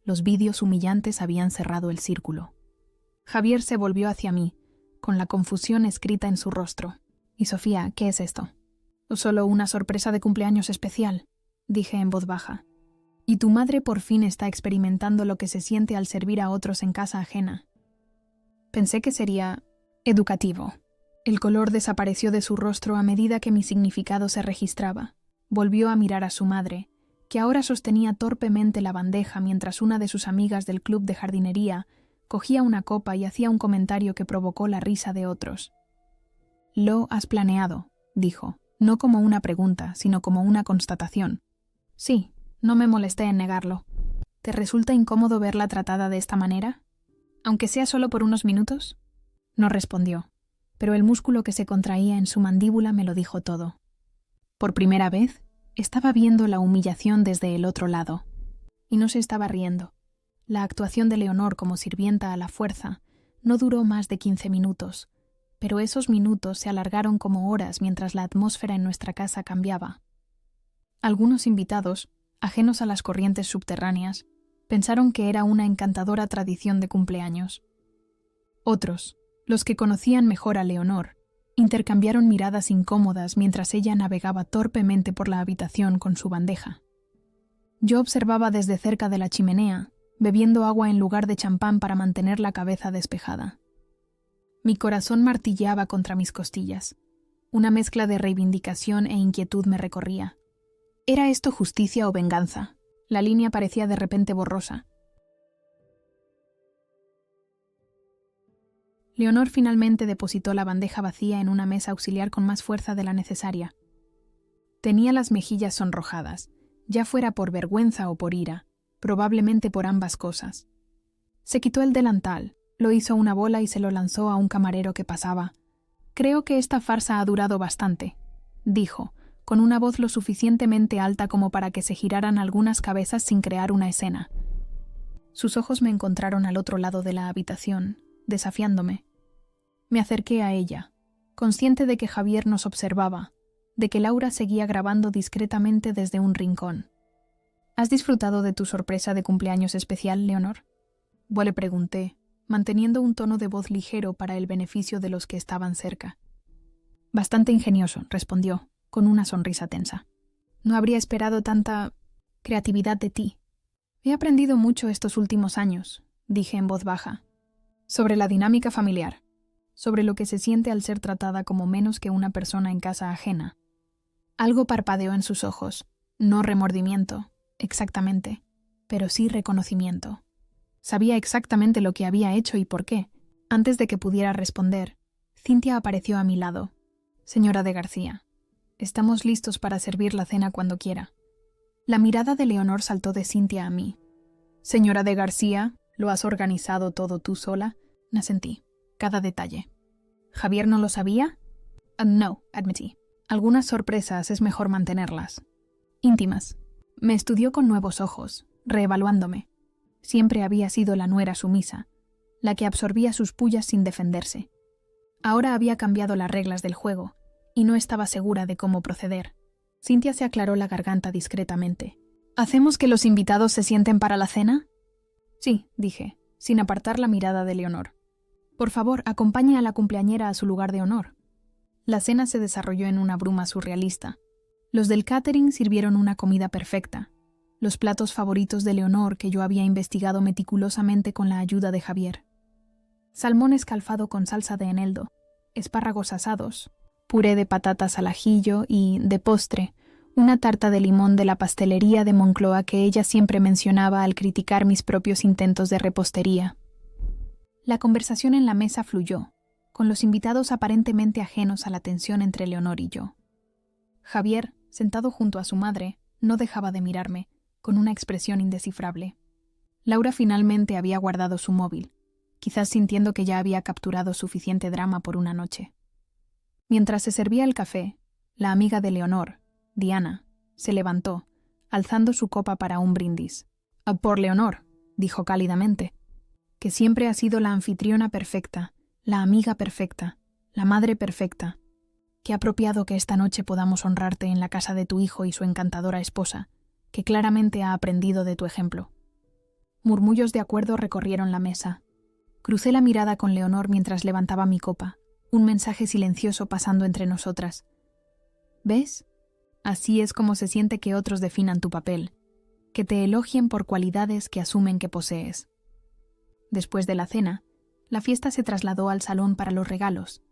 Los vídeos humillantes habían cerrado el círculo. Javier se volvió hacia mí, con la confusión escrita en su rostro. «¿Y Sofía, qué es esto?» «Solo una sorpresa de cumpleaños especial», dije en voz baja. «Y tu madre por fin está experimentando lo que se siente al servir a otros en casa ajena». Pensé que sería educativo. El color desapareció de su rostro a medida que mi significado se registraba. Volvió a mirar a su madre, que ahora sostenía torpemente la bandeja mientras una de sus amigas del club de jardinería cogía una copa y hacía un comentario que provocó la risa de otros. «Lo has planeado», dijo, no como una pregunta, sino como una constatación. «Sí, no me molesté en negarlo». «¿Te resulta incómodo verla tratada de esta manera? Aunque sea solo por unos minutos?» No respondió, pero el músculo que se contraía en su mandíbula me lo dijo todo. Por primera vez, estaba viendo la humillación desde el otro lado. y no se estaba riendo. La actuación de Leonor como sirvienta a la fuerza no duró más de 15 minutos, pero esos minutos se alargaron como horas mientras la atmósfera en nuestra casa cambiaba. Algunos invitados, ajenos a las corrientes subterráneas, pensaron que era una encantadora tradición de cumpleaños. Otros, los que conocían mejor a Leonor, intercambiaron miradas incómodas mientras ella navegaba torpemente por la habitación con su bandeja. Yo observaba desde cerca de la chimenea, bebiendo agua en lugar de champán para mantener la cabeza despejada. Mi corazón martilleaba contra mis costillas. Una mezcla de reivindicación e inquietud me recorría. ¿Era esto justicia o venganza? La línea parecía de repente borrosa. Leonor finalmente depositó la bandeja vacía en una mesa auxiliar con más fuerza de la necesaria. Tenía las mejillas sonrojadas, ya fuera por vergüenza o por ira, probablemente por ambas cosas. Se quitó el delantal, lo hizo una bola y se lo lanzó a un camarero que pasaba. «Creo que esta farsa ha durado bastante», dijo, con una voz lo suficientemente alta como para que se giraran algunas cabezas sin crear una escena. Sus ojos me encontraron al otro lado de la habitación, desafiándome. Me acerqué a ella, consciente de que Javier nos observaba, de que Laura seguía grabando discretamente desde un rincón. ¿Has disfrutado de tu sorpresa de cumpleaños especial, Leonor? Le pregunté, manteniendo un tono de voz ligero para el beneficio de los que estaban cerca. Bastante ingenioso, respondió, con una sonrisa tensa. No habría esperado tanta creatividad de ti. He aprendido mucho estos últimos años, dije en voz baja, sobre la dinámica familiar, sobre lo que se siente al ser tratada como menos que una persona en casa ajena. Algo parpadeó en sus ojos, no remordimiento, exactamente, pero sí reconocimiento. Sabía exactamente lo que había hecho y por qué. Antes de que pudiera responder, Cintia apareció a mi lado. Señora de García, estamos listos para servir la cena cuando quiera. La mirada de Leonor saltó de Cintia a mí. Señora de García, ¿lo has organizado todo tú sola? Asentí, cada detalle. ¿Javier no lo sabía? No, admití. Algunas sorpresas es mejor mantenerlas. Íntimas. Me estudió con nuevos ojos, reevaluándome. Siempre había sido la nuera sumisa, la que absorbía sus pullas sin defenderse. Ahora había cambiado las reglas del juego, y no estaba segura de cómo proceder. Cintia se aclaró la garganta discretamente. ¿Hacemos que los invitados se sienten para la cena? Sí, dije, sin apartar la mirada de Leonor. Por favor, acompañe a la cumpleañera a su lugar de honor. La cena se desarrolló en una bruma surrealista. Los del catering sirvieron una comida perfecta, los platos favoritos de Leonor que yo había investigado meticulosamente con la ayuda de Javier. Salmón escalfado con salsa de eneldo, espárragos asados, puré de patatas al ajillo y, de postre, una tarta de limón de la pastelería de Moncloa que ella siempre mencionaba al criticar mis propios intentos de repostería. La conversación en la mesa fluyó, con los invitados aparentemente ajenos a la tensión entre Leonor y yo. Javier, sentado junto a su madre, no dejaba de mirarme, con una expresión indescifrable. Laura finalmente había guardado su móvil, quizás sintiendo que ya había capturado suficiente drama por una noche. Mientras se servía el café, la amiga de Leonor, Diana, se levantó, alzando su copa para un brindis. «Por Leonor», dijo cálidamente, «que siempre ha sido la anfitriona perfecta, la amiga perfecta, la madre perfecta. Qué apropiado que esta noche podamos honrarte en la casa de tu hijo y su encantadora esposa, que claramente ha aprendido de tu ejemplo». Murmullos de acuerdo recorrieron la mesa. Crucé la mirada con Leonor mientras levantaba mi copa, un mensaje silencioso pasando entre nosotras. ¿Ves? Así es como se siente que otros definan tu papel, que te elogien por cualidades que asumen que posees. Después de la cena, la fiesta se trasladó al salón para los regalos.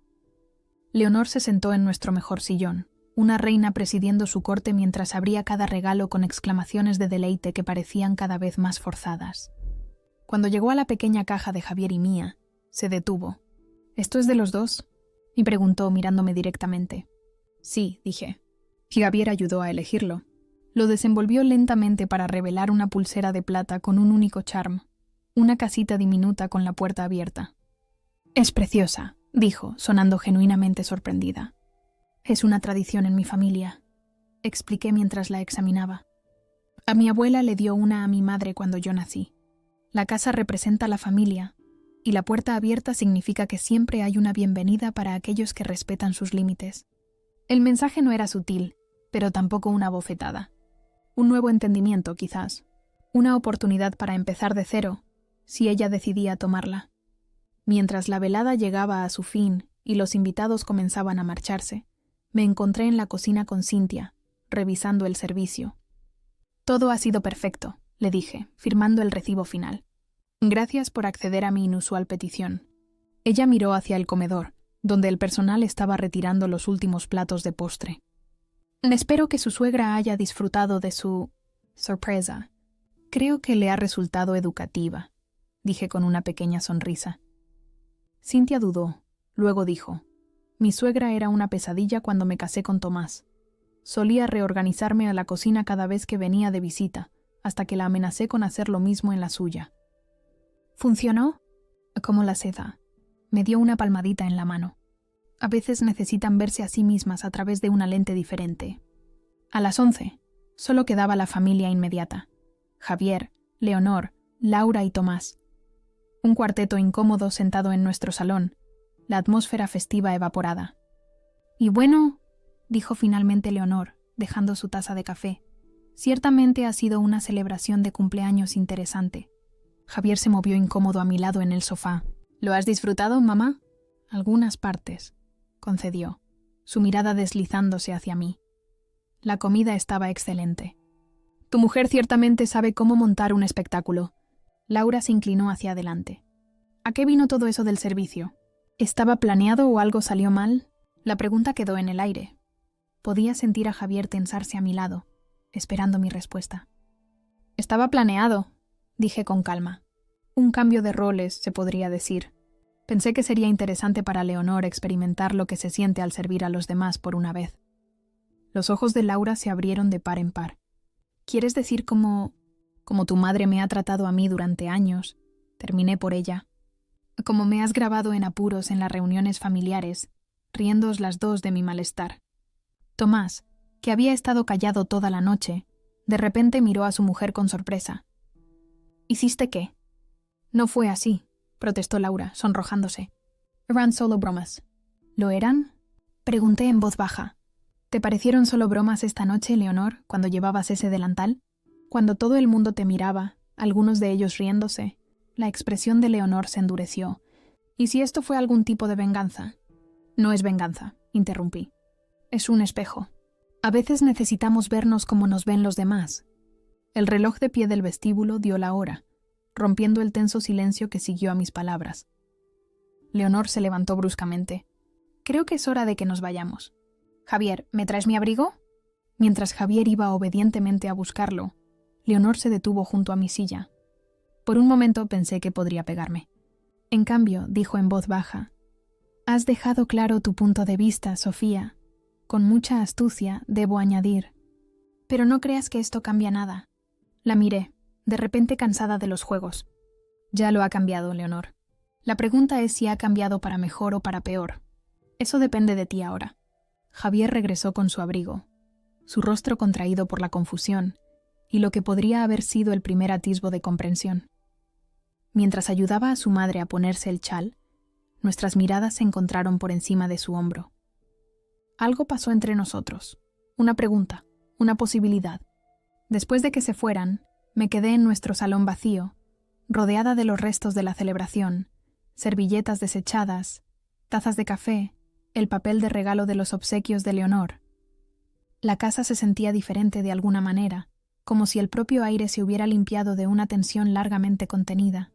Leonor se sentó en nuestro mejor sillón, una reina presidiendo su corte mientras abría cada regalo con exclamaciones de deleite que parecían cada vez más forzadas. Cuando llegó a la pequeña caja de Javier y mía, se detuvo. «¿Esto es de los dos?», me preguntó mirándome directamente. «Sí», dije. Javier ayudó a elegirlo. Lo desenvolvió lentamente para revelar una pulsera de plata con un único charm, una casita diminuta con la puerta abierta. «Es preciosa», dijo, sonando genuinamente sorprendida. «Es una tradición en mi familia», expliqué mientras la examinaba. A mi abuela le dio una a mi madre cuando yo nací. La casa representa la familia, y la puerta abierta significa que siempre hay una bienvenida para aquellos que respetan sus límites. El mensaje no era sutil, pero tampoco una bofetada. Un nuevo entendimiento, quizás. Una oportunidad para empezar de cero, si ella decidía tomarla. Mientras la velada llegaba a su fin y los invitados comenzaban a marcharse, me encontré en la cocina con Cynthia, revisando el servicio. Todo ha sido perfecto, le dije, firmando el recibo final. Gracias por acceder a mi inusual petición. Ella miró hacia el comedor, donde el personal estaba retirando los últimos platos de postre. Espero que su suegra haya disfrutado de su sorpresa. Creo que le ha resultado educativa, dije con una pequeña sonrisa. Cynthia dudó, luego dijo, mi suegra era una pesadilla cuando me casé con Tomás. Solía reorganizarme a la cocina cada vez que venía de visita, hasta que la amenacé con hacer lo mismo en la suya. ¿Funcionó? Como la seda. Me dio una palmadita en la mano. A veces necesitan verse a sí mismas a través de una lente diferente. A las 11, solo quedaba la familia inmediata. Javier, Leonor, Laura y Tomás. Un cuarteto incómodo sentado en nuestro salón, la atmósfera festiva evaporada. Y bueno, dijo finalmente Leonor, dejando su taza de café. Ciertamente ha sido una celebración de cumpleaños interesante. Javier se movió incómodo a mi lado en el sofá. ¿Lo has disfrutado, mamá? Algunas partes, concedió, su mirada deslizándose hacia mí. La comida estaba excelente. Tu mujer ciertamente sabe cómo montar un espectáculo. Laura se inclinó hacia adelante. ¿A qué vino todo eso del servicio? ¿Estaba planeado o algo salió mal? La pregunta quedó en el aire. Podía sentir a Javier tensarse a mi lado, esperando mi respuesta. Estaba planeado, dije con calma. Un cambio de roles, se podría decir. Pensé que sería interesante para Leonor experimentar lo que se siente al servir a los demás por una vez. Los ojos de Laura se abrieron de par en par. ¿Quieres decir como tu madre me ha tratado a mí durante años? Terminé por ella. Como me has grabado en apuros en las reuniones familiares, riéndoos las dos de mi malestar. Tomás, que había estado callado toda la noche, de repente miró a su mujer con sorpresa. ¿Hiciste qué? No fue así, protestó Laura, sonrojándose. Eran solo bromas. ¿Lo eran? Pregunté en voz baja. ¿Te parecieron solo bromas esta noche, Leonor, cuando llevabas ese delantal? Cuando todo el mundo te miraba, algunos de ellos riéndose, la expresión de Leonor se endureció. ¿Y si esto fue algún tipo de venganza? No es venganza, interrumpí. Es un espejo. A veces necesitamos vernos como nos ven los demás. El reloj de pie del vestíbulo dio la hora, rompiendo el tenso silencio que siguió a mis palabras. Leonor se levantó bruscamente. Creo que es hora de que nos vayamos. Javier, ¿me traes mi abrigo? Mientras Javier iba obedientemente a buscarlo, Leonor se detuvo junto a mi silla. Por un momento pensé que podría pegarme. En cambio, dijo en voz baja, «Has dejado claro tu punto de vista, Sofía. Con mucha astucia, debo añadir. Pero no creas que esto cambia nada». La miré, de repente cansada de los juegos. Ya lo ha cambiado, Leonor. La pregunta es si ha cambiado para mejor o para peor. Eso depende de ti ahora. Javier regresó con su abrigo, su rostro contraído por la confusión y lo que podría haber sido el primer atisbo de comprensión. Mientras ayudaba a su madre a ponerse el chal, nuestras miradas se encontraron por encima de su hombro. Algo pasó entre nosotros, una pregunta, una posibilidad. Después de que se fueran, me quedé en nuestro salón vacío, rodeada de los restos de la celebración, servilletas desechadas, tazas de café, el papel de regalo de los obsequios de Leonor. La casa se sentía diferente de alguna manera, como si el propio aire se hubiera limpiado de una tensión largamente contenida.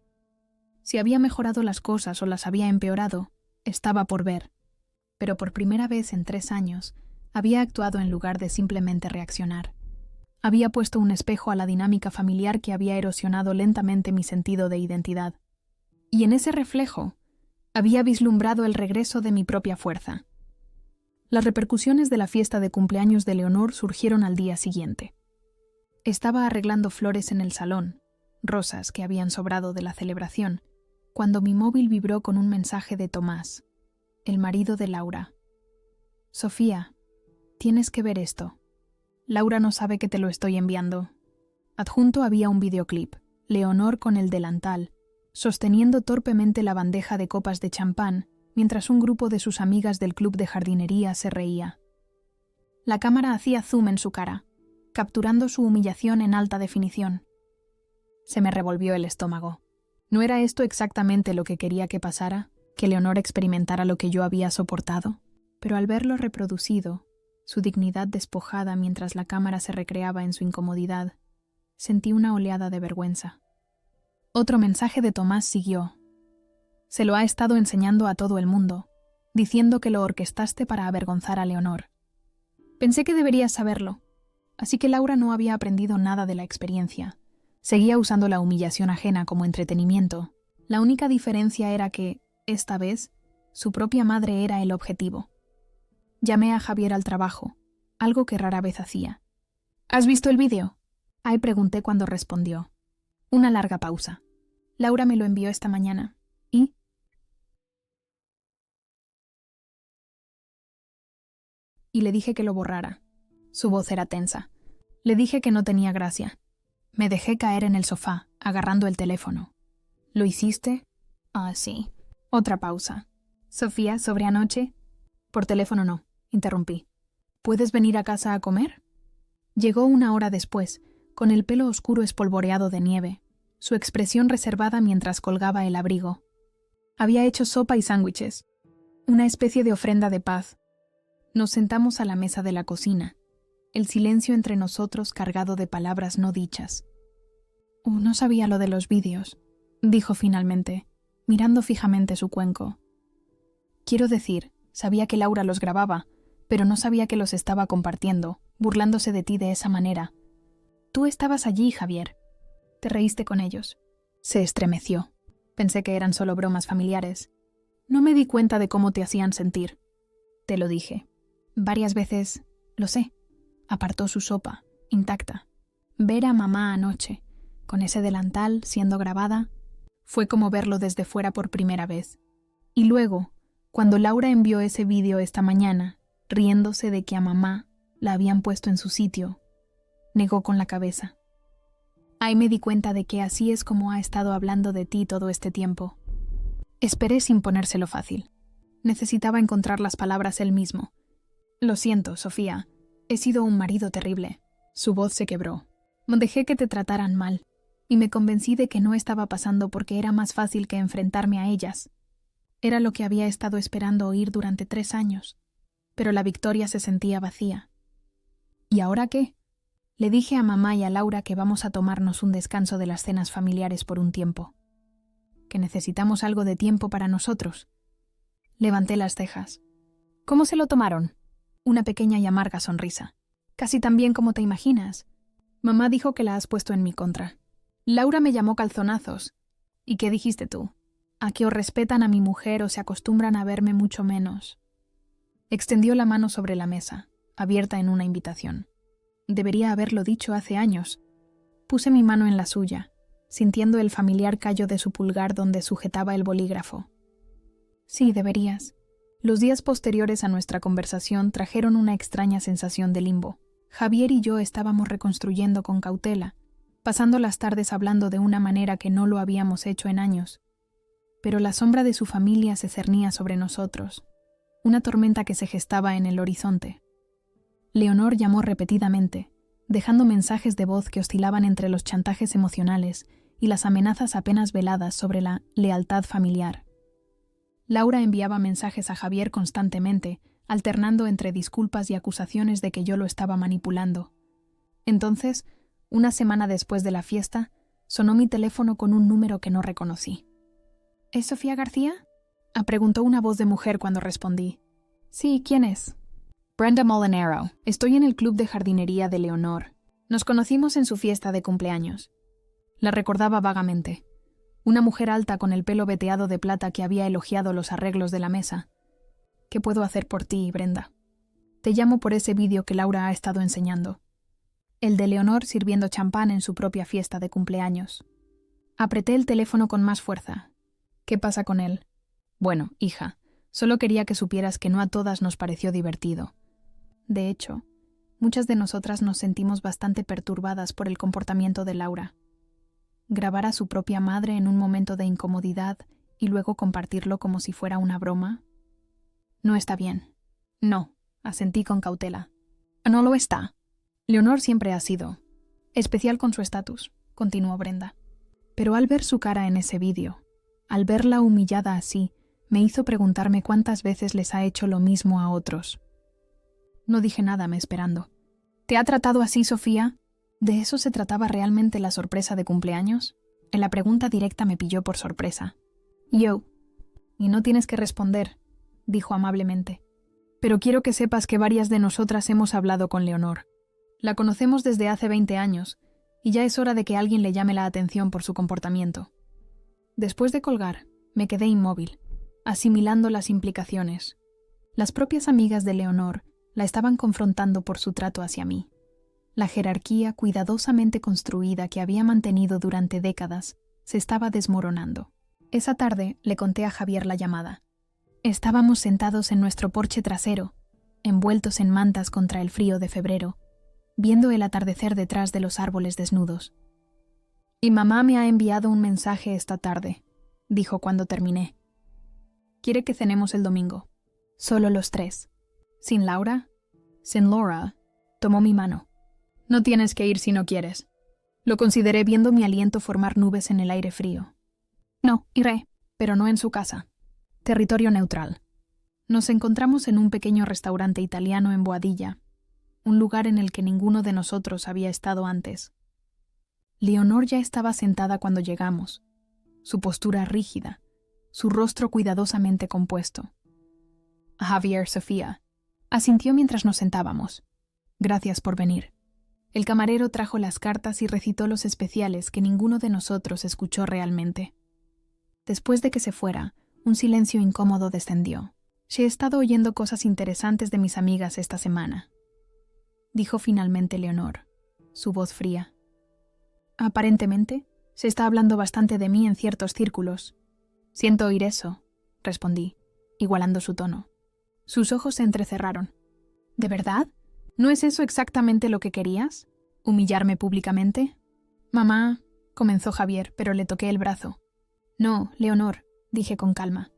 Si había mejorado las cosas o las había empeorado, estaba por ver. Pero por primera vez en 3 años, había actuado en lugar de simplemente reaccionar. Había puesto un espejo a la dinámica familiar que había erosionado lentamente mi sentido de identidad. Y en ese reflejo, había vislumbrado el regreso de mi propia fuerza. Las repercusiones de la fiesta de cumpleaños de Leonor surgieron al día siguiente. Estaba arreglando flores en el salón, rosas que habían sobrado de la celebración, cuando mi móvil vibró con un mensaje de Tomás, el marido de Laura. «Sofía, tienes que ver esto. Laura no sabe que te lo estoy enviando». Adjunto había un videoclip, Leonor con el delantal, sosteniendo torpemente la bandeja de copas de champán, mientras un grupo de sus amigas del club de jardinería se reía. La cámara hacía zoom en su cara, capturando su humillación en alta definición. Se me revolvió el estómago. ¿No era esto exactamente lo que quería que pasara? ¿Que Leonor experimentara lo que yo había soportado? Pero al verlo reproducido, su dignidad despojada mientras la cámara se recreaba en su incomodidad, sentí una oleada de vergüenza. Otro mensaje de Tomás siguió. Se lo ha estado enseñando a todo el mundo, diciendo que lo orquestaste para avergonzar a Leonor. Pensé que deberías saberlo, así que Laura no había aprendido nada de la experiencia. Seguía usando la humillación ajena como entretenimiento. La única diferencia era que, esta vez, su propia madre era el objetivo. Llamé a Javier al trabajo, algo que rara vez hacía. ¿Has visto el vídeo? Ahí pregunté cuando respondió. Una larga pausa. Laura me lo envió esta mañana. ¿Y? Y le dije que lo borrara. Su voz era tensa. Le dije que no tenía gracia. Me dejé caer en el sofá, agarrando el teléfono. ¿Lo hiciste? Ah, sí. Otra pausa. Sofía, ¿sobre anoche? Por teléfono no, interrumpí. ¿Puedes venir a casa a comer? Llegó una hora después, con el pelo oscuro espolvoreado de nieve, su expresión reservada mientras colgaba el abrigo. Había hecho sopa y sándwiches, una especie de ofrenda de paz. Nos sentamos a la mesa de la cocina, el silencio entre nosotros cargado de palabras no dichas. No sabía lo de los vídeos, dijo finalmente, mirando fijamente su cuenco. Quiero decir, sabía que Laura los grababa, pero no sabía que los estaba compartiendo, burlándose de ti de esa manera. Tú estabas allí, Javier. Te reíste con ellos. Se estremeció. Pensé que eran solo bromas familiares. No me di cuenta de cómo te hacían sentir. Te lo dije. Varias veces, lo sé. Apartó su sopa, intacta. Ver a mamá anoche, con ese delantal siendo grabada, fue como verlo desde fuera por primera vez. Y luego, cuando Laura envió ese vídeo esta mañana, riéndose de que a mamá la habían puesto en su sitio, negó con la cabeza. Ahí me di cuenta de que así es como ha estado hablando de ti todo este tiempo. Esperé sin ponérselo fácil. Necesitaba encontrar las palabras él mismo. Lo siento, Sofía. He sido un marido terrible. Su voz se quebró. Dejé que te trataran mal, y me convencí de que no estaba pasando porque era más fácil que enfrentarme a ellas. Era lo que había estado esperando oír durante 3 años, pero la victoria se sentía vacía. ¿Y ahora qué? Le dije a mamá y a Laura que vamos a tomarnos un descanso de las cenas familiares por un tiempo. Que necesitamos algo de tiempo para nosotros. Levanté las cejas. ¿Cómo se lo tomaron? Una pequeña y amarga sonrisa. Casi tan bien como te imaginas. Mamá dijo que la has puesto en mi contra. Laura me llamó calzonazos. ¿Y qué dijiste tú? ¿A que o respetan a mi mujer o se acostumbran a verme mucho menos? Extendió la mano sobre la mesa, abierta en una invitación. Debería haberlo dicho hace años. Puse mi mano en la suya, sintiendo el familiar callo de su pulgar donde sujetaba el bolígrafo. Sí, deberías. Los días posteriores a nuestra conversación trajeron una extraña sensación de limbo. Javier y yo estábamos reconstruyendo con cautela, pasando las tardes hablando de una manera que no lo habíamos hecho en años. Pero la sombra de su familia se cernía sobre nosotros, una tormenta que se gestaba en el horizonte. Leonor llamó repetidamente, dejando mensajes de voz que oscilaban entre los chantajes emocionales y las amenazas apenas veladas sobre la lealtad familiar. Laura enviaba mensajes a Javier constantemente, alternando entre disculpas y acusaciones de que yo lo estaba manipulando. Entonces, una semana después de la fiesta, sonó mi teléfono con un número que no reconocí. ¿Es Sofía García? Preguntó una voz de mujer cuando respondí. Sí, ¿quién es? Brenda Molinaro. Estoy en el club de jardinería de Leonor. Nos conocimos en su fiesta de cumpleaños. La recordaba vagamente. Una mujer alta con el pelo veteado de plata que había elogiado los arreglos de la mesa. ¿Qué puedo hacer por ti, Brenda? Te llamo por ese vídeo que Laura ha estado enseñando. El de Leonor sirviendo champán en su propia fiesta de cumpleaños. Apreté el teléfono con más fuerza. ¿Qué pasa con él? Bueno, hija, solo quería que supieras que no a todas nos pareció divertido. De hecho, muchas de nosotras nos sentimos bastante perturbadas por el comportamiento de Laura. Grabar a su propia madre en un momento de incomodidad y luego compartirlo como si fuera una broma. No está bien. No, asentí con cautela. No lo está. Leonor siempre ha sido especial con su estatus, continuó Brenda. Pero al ver su cara en ese vídeo, al verla humillada así, me hizo preguntarme cuántas veces les ha hecho lo mismo a otros. No dije nada, me esperando. ¿Te ha tratado así, Sofía? ¿De eso se trataba realmente la sorpresa de cumpleaños? En la pregunta directa me pilló por sorpresa. Yo. Y no tienes que responder, dijo amablemente. Pero quiero que sepas que varias de nosotras hemos hablado con Leonor. La conocemos desde hace 20 años, y ya es hora de que alguien le llame la atención por su comportamiento. Después de colgar, me quedé inmóvil, asimilando las implicaciones. Las propias amigas de Leonor la estaban confrontando por su trato hacia mí. La jerarquía cuidadosamente construida que había mantenido durante décadas se estaba desmoronando. Esa tarde le conté a Javier la llamada. Estábamos sentados en nuestro porche trasero, envueltos en mantas contra el frío de febrero, viendo el atardecer detrás de los árboles desnudos. «Y mamá me ha enviado un mensaje esta tarde», dijo cuando terminé. «Quiere que cenemos el domingo. Solo los tres. ¿Sin Laura?» «Sin Laura», tomó mi mano. «No tienes que ir si no quieres». Lo consideré viendo mi aliento formar nubes en el aire frío. «No, iré, pero no en su casa. Territorio neutral». Nos encontramos en un pequeño restaurante italiano en Boadilla, un lugar en el que ninguno de nosotros había estado antes. Leonor ya estaba sentada cuando llegamos, su postura rígida, su rostro cuidadosamente compuesto. «Javier, Sofía», asintió mientras nos sentábamos. «Gracias por venir». El camarero trajo las cartas y recitó los especiales que ninguno de nosotros escuchó realmente. Después de que se fuera, un silencio incómodo descendió. «He estado oyendo cosas interesantes de mis amigas esta semana», dijo finalmente Leonor, su voz fría. «Aparentemente, se está hablando bastante de mí en ciertos círculos». «Siento oír eso», respondí, igualando su tono. Sus ojos se entrecerraron. «¿De verdad? ¿No es eso exactamente lo que querías? ¿Humillarme públicamente?» «Mamá», comenzó Javier, pero le toqué el brazo. «No, Leonor», dije con calma.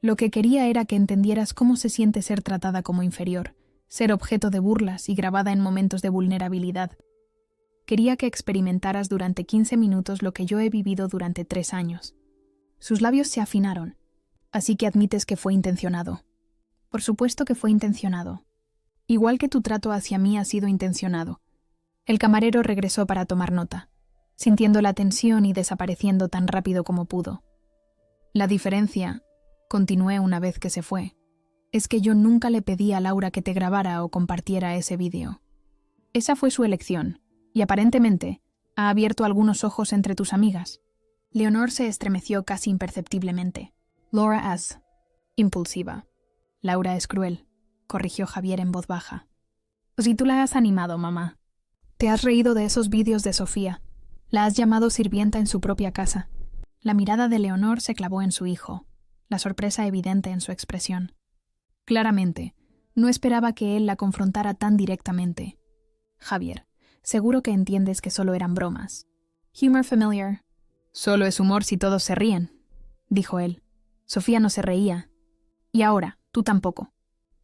«Lo que quería era que entendieras cómo se siente ser tratada como inferior, ser objeto de burlas y grabada en momentos de vulnerabilidad. Quería que experimentaras durante 15 minutos lo que yo he vivido durante 3 años». Sus labios se afinaron. «Así que admites que fue intencionado». «Por supuesto que fue intencionado. Igual que tu trato hacia mí ha sido intencionado». El camarero regresó para tomar nota, sintiendo la tensión y desapareciendo tan rápido como pudo. «La diferencia», continué una vez que se fue, «es que yo nunca le pedí a Laura que te grabara o compartiera ese vídeo. Esa fue su elección, y aparentemente ha abierto algunos ojos entre tus amigas». Leonor se estremeció casi imperceptiblemente. «Laura es impulsiva. Laura es cruel», corrigió Javier en voz baja. «Si tú la has animado, mamá. Te has reído de esos vídeos de Sofía. La has llamado sirvienta en su propia casa». La mirada de Leonor se clavó en su hijo, la sorpresa evidente en su expresión. Claramente, no esperaba que él la confrontara tan directamente. «Javier, seguro que entiendes que solo eran bromas». «Humor familiar». «Solo es humor si todos se ríen», dijo él. Sofía no se reía. «Y ahora, tú tampoco».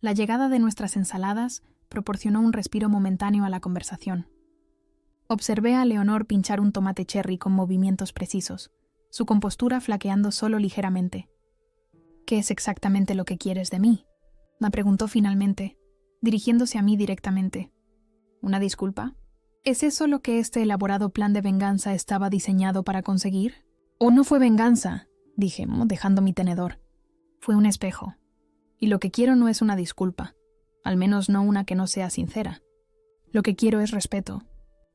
La llegada de nuestras ensaladas proporcionó un respiro momentáneo a la conversación. Observé a Leonor pinchar un tomate cherry con movimientos precisos, su compostura flaqueando solo ligeramente. «¿Qué es exactamente lo que quieres de mí?», me preguntó finalmente, dirigiéndose a mí directamente. «¿Una disculpa? ¿Es eso lo que este elaborado plan de venganza estaba diseñado para conseguir?» «¿O no fue venganza?», dije, dejando mi tenedor. «Fue un espejo. Y lo que quiero no es una disculpa, al menos no una que no sea sincera. Lo que quiero es respeto.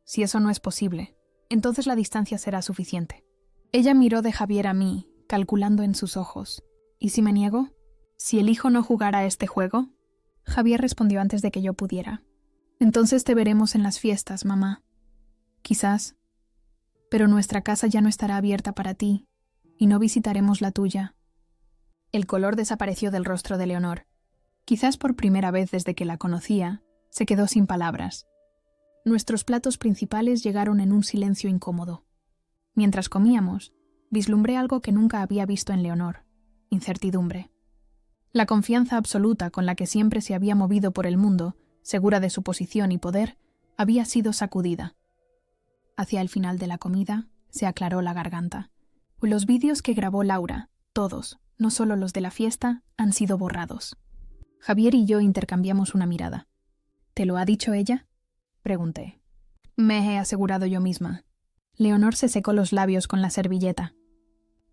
Si eso no es posible, entonces la distancia será suficiente». Ella miró de Javier a mí, calculando en sus ojos. «¿Y si me niego? ¿Si elijo no jugar a este juego?». Javier respondió antes de que yo pudiera. «Entonces te veremos en las fiestas, mamá. Quizás. Pero nuestra casa ya no estará abierta para ti, y no visitaremos la tuya». El color desapareció del rostro de Leonor. Quizás por primera vez desde que la conocía, Se quedó sin palabras. Nuestros platos principales llegaron en un silencio incómodo. Mientras comíamos, vislumbré algo que nunca había visto en Leonor: incertidumbre. La confianza absoluta con la que siempre se había movido por el mundo, segura de su posición y poder, había sido sacudida. Hacia el final de la comida, se aclaró la garganta. Los vídeos que grabó Laura, todos, no solo los de la fiesta, han sido borrados. Javier y yo intercambiamos una mirada. ¿Te lo ha dicho ella?, pregunté. Me he asegurado yo misma. Leonor se secó los labios con la servilleta.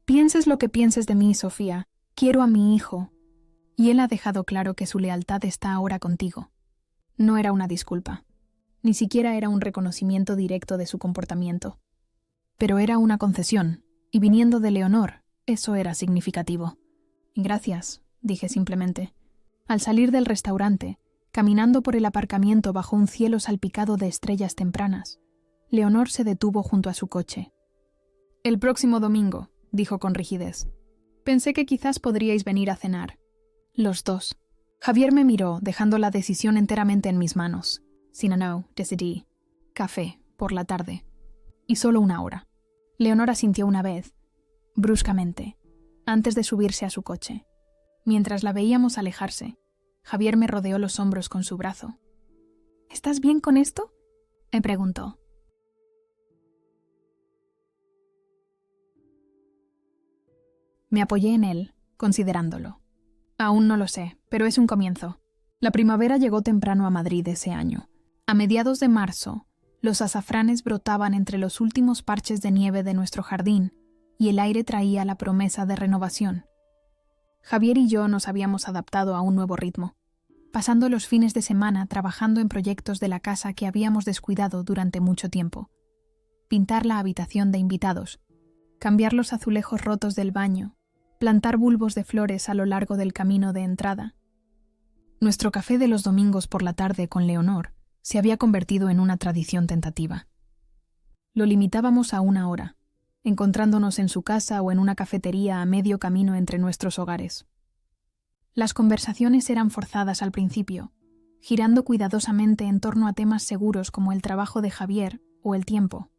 Pienses lo que pienses de mí, Sofía. Quiero a mi hijo. Y él ha dejado claro que su lealtad está ahora contigo. No era una disculpa. Ni siquiera era un reconocimiento directo de su comportamiento. Pero era una concesión, y viniendo de Leonor, eso era significativo. Gracias, dije simplemente. Al salir del restaurante, caminando por el aparcamiento bajo un cielo salpicado de estrellas tempranas, Leonor se detuvo junto a su coche. «El próximo domingo», dijo con rigidez. «Pensé que quizás podríais venir a cenar». Los dos. Javier me miró, dejando la decisión enteramente en mis manos. «No, decidí. Café, por la tarde. Y solo 1 hora». Leonor asintió una vez, bruscamente, antes de subirse a su coche. Mientras la veíamos alejarse, Javier me rodeó los hombros con su brazo. «¿Estás bien con esto?», me preguntó. Me apoyé en él, considerándolo. Aún no lo sé, pero es un comienzo. La primavera llegó temprano a Madrid ese año. A mediados de marzo, los azafranes brotaban entre los últimos parches de nieve de nuestro jardín y el aire traía la promesa de renovación. Javier y yo nos habíamos adaptado a un nuevo ritmo, pasando los fines de semana trabajando en proyectos de la casa que habíamos descuidado durante mucho tiempo. Pintar la habitación de invitados, cambiar los azulejos rotos del baño, plantar bulbos de flores a lo largo del camino de entrada. Nuestro café de los domingos por la tarde con Leonor se había convertido en una tradición tentativa. Lo limitábamos a 1 hora, encontrándonos en su casa o en una cafetería a medio camino entre nuestros hogares. Las conversaciones eran forzadas al principio, girando cuidadosamente en torno a temas seguros como el trabajo de Javier o el tiempo.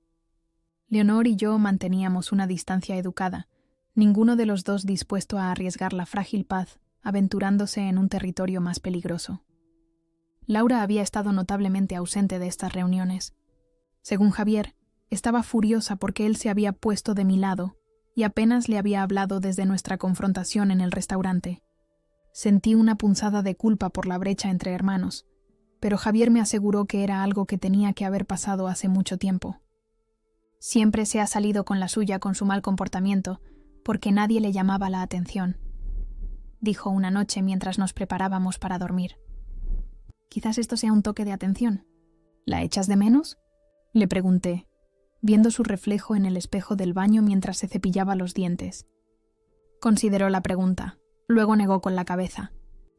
Leonor y yo manteníamos una distancia educada, ninguno de los dos dispuesto a arriesgar la frágil paz, aventurándose en un territorio más peligroso. Laura había estado notablemente ausente de estas reuniones. Según Javier, estaba furiosa porque él se había puesto de mi lado y apenas le había hablado desde nuestra confrontación en el restaurante. Sentí una punzada de culpa por la brecha entre hermanos, pero Javier me aseguró que era algo que tenía que haber pasado hace mucho tiempo. Siempre se ha salido con la suya con su mal comportamiento, porque nadie le llamaba la atención, dijo una noche mientras nos preparábamos para dormir. Quizás esto sea un toque de atención. ¿La echas de menos?, le pregunté, viendo su reflejo en el espejo del baño mientras se cepillaba los dientes. Consideró la pregunta, luego negó con la cabeza.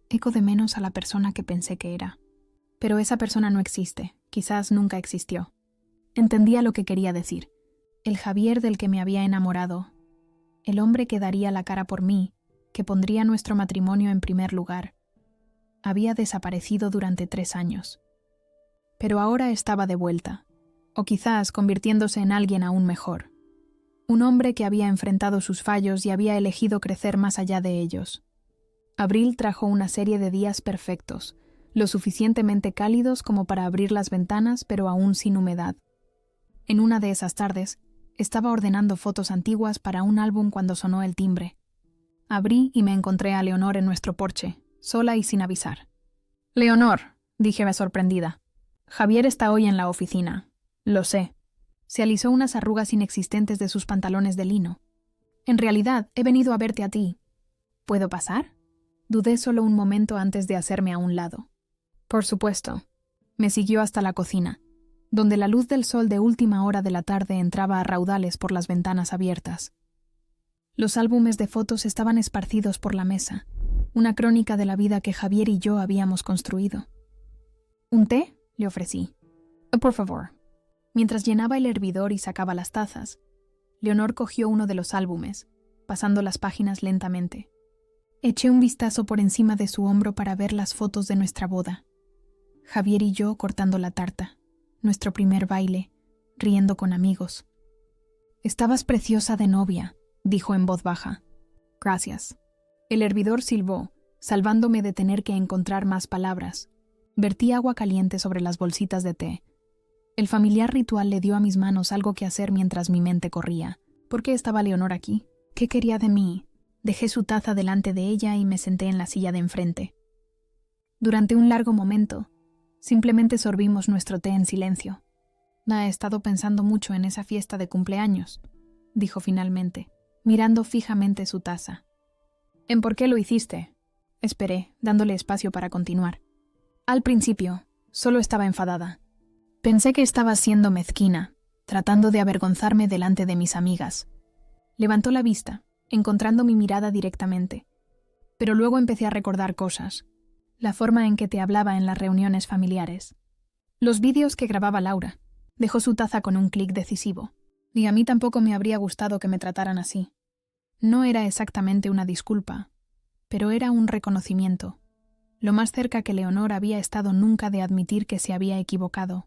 Echo de menos a la persona que pensé que era. Pero esa persona no existe, quizás nunca existió. Entendía lo que quería decir. El Javier del que me había enamorado, el hombre que daría la cara por mí, que pondría nuestro matrimonio en primer lugar, había desaparecido durante 3 años. Pero ahora estaba de vuelta, o quizás convirtiéndose en alguien aún mejor. Un hombre que había enfrentado sus fallos y había elegido crecer más allá de ellos. Abril trajo una serie de días perfectos, lo suficientemente cálidos como para abrir las ventanas, pero aún sin humedad. En una de esas tardes, estaba ordenando fotos antiguas para un álbum cuando sonó el timbre. Abrí y me encontré a Leonor en nuestro porche, sola y sin avisar. «Leonor», díjeme sorprendida. «Javier está hoy en la oficina. Lo sé». Se alisó unas arrugas inexistentes de sus pantalones de lino. «En realidad, he venido a verte a ti». «¿Puedo pasar?». Dudé solo un momento antes de hacerme a un lado. «Por supuesto». Me siguió hasta la cocina, donde la luz del sol de última hora de la tarde entraba a raudales por las ventanas abiertas. Los álbumes de fotos estaban esparcidos por la mesa, una crónica de la vida que Javier y yo habíamos construido. «¿Un té?», le ofrecí. «Por favor». Mientras llenaba el hervidor y sacaba las tazas, Leonor cogió uno de los álbumes, pasando las páginas lentamente. Eché un vistazo por encima de su hombro para ver las fotos de nuestra boda. Javier y yo cortando la tarta, nuestro primer baile, riendo con amigos. «Estabas preciosa de novia», dijo en voz baja. «Gracias». El hervidor silbó, salvándome de tener que encontrar más palabras. Vertí agua caliente sobre las bolsitas de té. El familiar ritual le dio a mis manos algo que hacer mientras mi mente corría. ¿Por qué estaba Leonor aquí? ¿Qué quería de mí? Dejé su taza delante de ella y me senté en la silla de enfrente. Durante un largo momento, simplemente sorbimos nuestro té en silencio. «He estado pensando mucho en esa fiesta de cumpleaños», dijo finalmente, mirando fijamente su taza. «¿En por qué lo hiciste?», esperé, dándole espacio para continuar. Al principio, solo estaba enfadada. Pensé que estaba siendo mezquina, tratando de avergonzarme delante de mis amigas. Levantó la vista, encontrando mi mirada directamente. Pero luego empecé a recordar cosas. La forma en que te hablaba en las reuniones familiares. Los vídeos que grababa Laura. Dejó su taza con un clic decisivo. Y a mí tampoco me habría gustado que me trataran así. No era exactamente una disculpa, pero era un reconocimiento. Lo más cerca que Leonor había estado nunca de admitir que se había equivocado.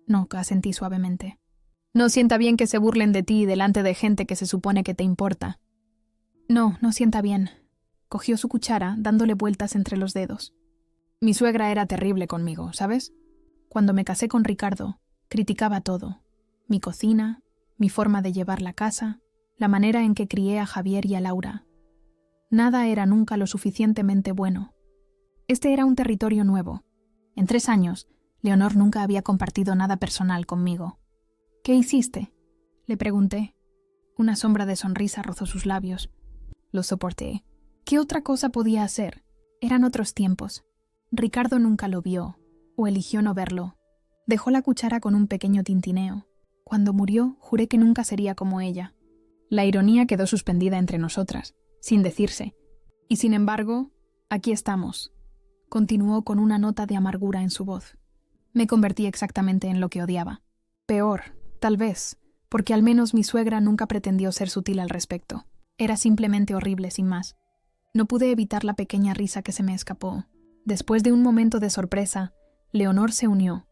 «No», asentí suavemente. «No sienta bien que se burlen de ti delante de gente que se supone que te importa». «No, no sienta bien». Cogió su cuchara, dándole vueltas entre los dedos. «Mi suegra era terrible conmigo, ¿sabes? Cuando me casé con Ricardo, criticaba todo. Mi cocina, mi forma de llevar la casa, la manera en que crié a Javier y a Laura. Nada era nunca lo suficientemente bueno. Este era un territorio nuevo. En 3 años, Leonor nunca había compartido nada personal conmigo. «¿Qué hiciste?», le pregunté. Una sombra de sonrisa rozó sus labios. Lo soporté. ¿Qué otra cosa podía hacer? Eran otros tiempos. Ricardo nunca lo vio, o eligió no verlo. Dejó la cuchara con un pequeño tintineo. Cuando murió, juré que nunca sería como ella. La ironía quedó suspendida entre nosotras, sin decirse. Y sin embargo, aquí estamos. Continuó con una nota de amargura en su voz. Me convertí exactamente en lo que odiaba. Peor, tal vez, porque al menos mi suegra nunca pretendió ser sutil al respecto. Era simplemente horrible sin más. No pude evitar la pequeña risa que se me escapó. Después de un momento de sorpresa, Leonor se unió.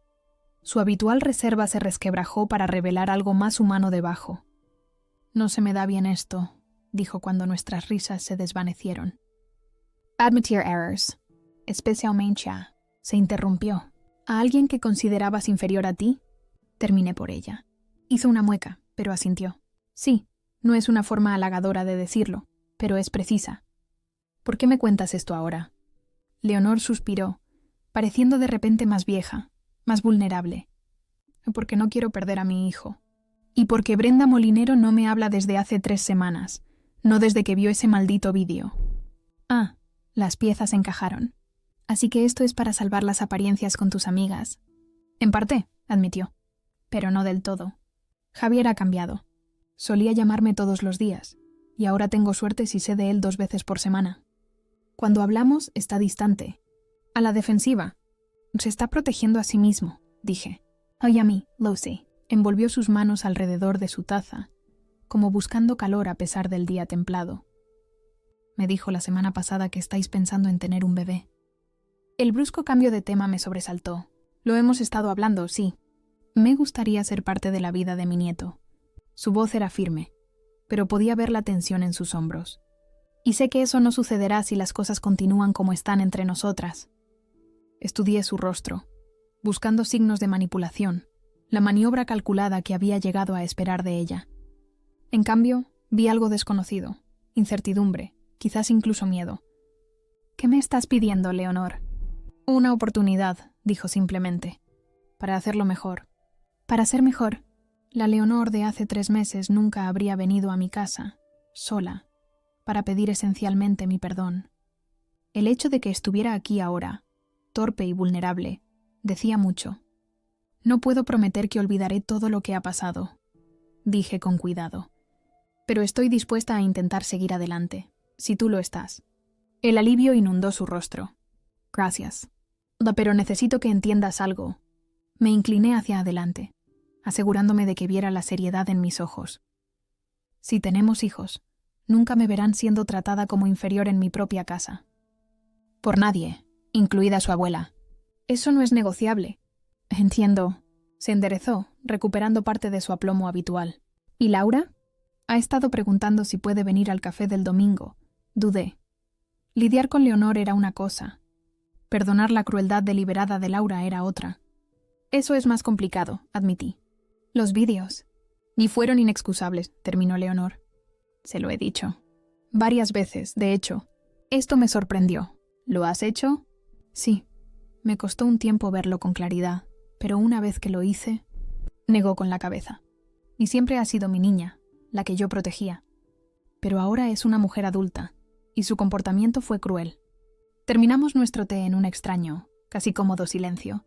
Su habitual reserva se resquebrajó para revelar algo más humano debajo. «No se me da bien esto», dijo cuando nuestras risas se desvanecieron. «Admitir errors», especialmente ya, se interrumpió. «¿A alguien que considerabas inferior a ti?», terminé por ella. Hizo una mueca, pero asintió. «Sí, no es una forma halagadora de decirlo, pero es precisa». «¿Por qué me cuentas esto ahora?». Leonor suspiró, pareciendo de repente más vieja, más vulnerable. «Porque no quiero perder a mi hijo. Y porque Brenda Molinero no me habla desde hace 3 semanas, no desde que vio ese maldito vídeo». «Ah», las piezas encajaron. «Así que esto es para salvar las apariencias con tus amigas». «En parte», admitió. «Pero no del todo. Javier ha cambiado. Solía llamarme todos los días, y ahora tengo suerte si sé de él 2 veces por semana. Cuando hablamos, está distante. A la defensiva. Se está protegiendo a sí mismo», dije. «Oye a mí, Lucy». Envolvió sus manos alrededor de su taza, como buscando calor a pesar del día templado. «Me dijo la semana pasada que estáis pensando en tener un bebé». El brusco cambio de tema me sobresaltó. «Lo hemos estado hablando, sí. Me gustaría ser parte de la vida de mi nieto». Su voz era firme, pero podía ver la tensión en sus hombros. «Y sé que eso no sucederá si las cosas continúan como están entre nosotras». Estudié su rostro, buscando signos de manipulación, la maniobra calculada que había llegado a esperar de ella. En cambio, vi algo desconocido, incertidumbre, quizás incluso miedo. «¿Qué me estás pidiendo, Leonor?» «Una oportunidad», dijo simplemente, «para hacerlo mejor». «Para ser mejor». La Leonor de hace 3 meses nunca habría venido a mi casa, sola, para pedir esencialmente mi perdón. El hecho de que estuviera aquí ahora, torpe y vulnerable, decía mucho. «No puedo prometer que olvidaré todo lo que ha pasado», dije con cuidado. «Pero estoy dispuesta a intentar seguir adelante, si tú lo estás». El alivio inundó su rostro. «Gracias. Pero necesito que entiendas algo». Me incliné hacia adelante, asegurándome de que viera la seriedad en mis ojos. «Si tenemos hijos, nunca me verán siendo tratada como inferior en mi propia casa. Por nadie, incluida su abuela». Eso no es negociable. Entiendo. Se enderezó, recuperando parte de su aplomo habitual. ¿Y Laura? Ha estado preguntando si puede venir al café del domingo. Dudé. Lidiar con Leonor era una cosa. Perdonar la crueldad deliberada de Laura era otra. Eso es más complicado, admití. Los vídeos. Ni fueron inexcusables, terminó Leonor. Se lo he dicho. Varias veces, de hecho. Esto me sorprendió. ¿Lo has hecho? Sí. Me costó un tiempo verlo con claridad, pero una vez que lo hice, negó con la cabeza. Y siempre ha sido mi niña, la que yo protegía. Pero ahora es una mujer adulta, y su comportamiento fue cruel. Terminamos nuestro té en un extraño, casi cómodo silencio.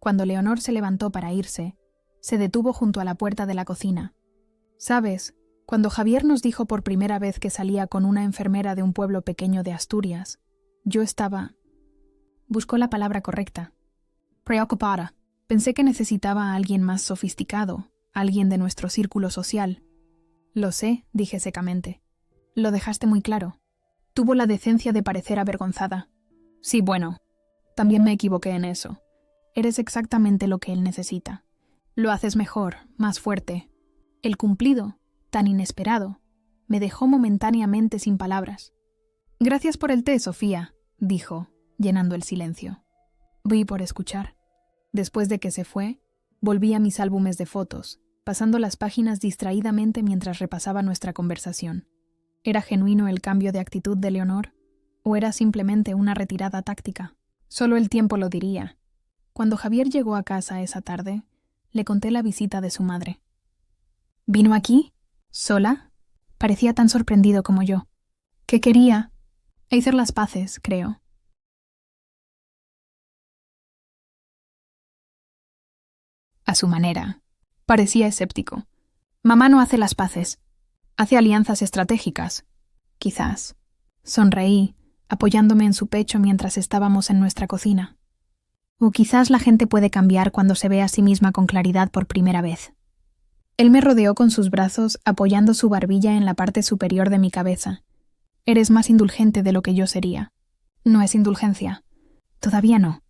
Cuando Leonor se levantó para irse, se detuvo junto a la puerta de la cocina. ¿Sabes? Cuando Javier nos dijo por primera vez que salía con una enfermera de un pueblo pequeño de Asturias, yo estaba... Buscó la palabra correcta. Preocupada. Pensé que necesitaba a alguien más sofisticado, alguien de nuestro círculo social. Lo sé, dije secamente. Lo dejaste muy claro. Tuvo la decencia de parecer avergonzada. Sí, bueno, también me equivoqué en eso. Eres exactamente lo que él necesita. Lo haces mejor, más fuerte. El cumplido, tan inesperado, me dejó momentáneamente sin palabras. Gracias por el té, Sofía, dijo, llenando el silencio. Vi por escuchar. Después de que se fue, volví a mis álbumes de fotos, pasando las páginas distraídamente mientras repasaba nuestra conversación. ¿Era genuino el cambio de actitud de Leonor? ¿O era simplemente una retirada táctica? Solo el tiempo lo diría. Cuando Javier llegó a casa esa tarde, le conté la visita de su madre. ¿Vino aquí? ¿Sola? Parecía tan sorprendido como yo. ¿Qué quería? Hacer las paces, creo. A su manera. Parecía escéptico. Mamá no hace las paces. Hace alianzas estratégicas. Quizás. Sonreí, apoyándome en su pecho mientras estábamos en nuestra cocina. O quizás la gente puede cambiar cuando se ve a sí misma con claridad por primera vez. Él me rodeó con sus brazos, apoyando su barbilla en la parte superior de mi cabeza. Eres más indulgente de lo que yo sería. No es indulgencia. Todavía no.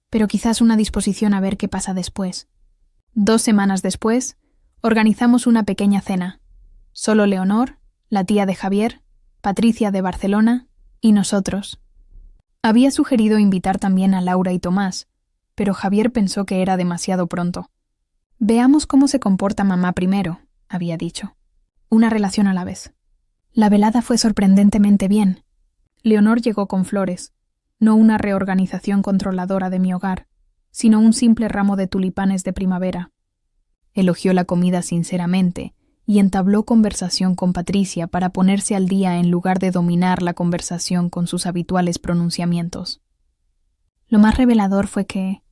Pero quizás una disposición a ver qué pasa después. 2 semanas después, organizamos una pequeña cena. Solo Leonor, la tía de Javier, Patricia de Barcelona y nosotros. Había sugerido invitar también a Laura y Tomás, pero Javier pensó que era demasiado pronto. Veamos cómo se comporta mamá primero, había dicho. Una relación a la vez. La velada fue sorprendentemente bien. Leonor llegó con flores, no una reorganización controladora de mi hogar, sino un simple ramo de tulipanes de primavera. Elogió la comida sinceramente y entabló conversación con Patricia para ponerse al día en lugar de dominar la conversación con sus habituales pronunciamientos. Lo más revelador fue que,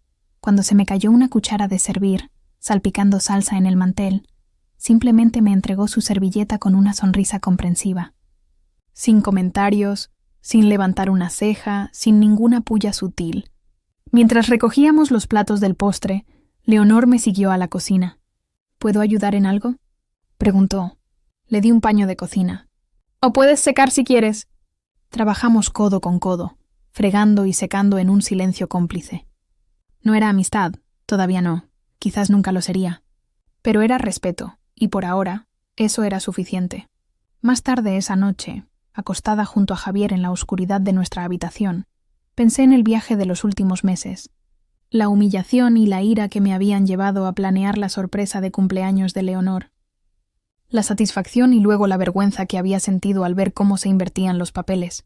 cuando se me cayó una cuchara de servir, salpicando salsa en el mantel, simplemente me entregó su servilleta con una sonrisa comprensiva. Sin comentarios, sin levantar una ceja, sin ninguna pulla sutil. Mientras recogíamos los platos del postre, Leonor me siguió a la cocina. ¿Puedo ayudar en algo?, preguntó. Le di un paño de cocina. «O puedes secar si quieres». Trabajamos codo con codo, fregando y secando en un silencio cómplice. No era amistad, todavía no, quizás nunca lo sería. Pero era respeto, y por ahora, eso era suficiente. Más tarde esa noche, acostada junto a Javier en la oscuridad de nuestra habitación, pensé en el viaje de los últimos meses, la humillación y la ira que me habían llevado a planear la sorpresa de cumpleaños de Leonor, la satisfacción y luego la vergüenza que había sentido al ver cómo se invertían los papeles,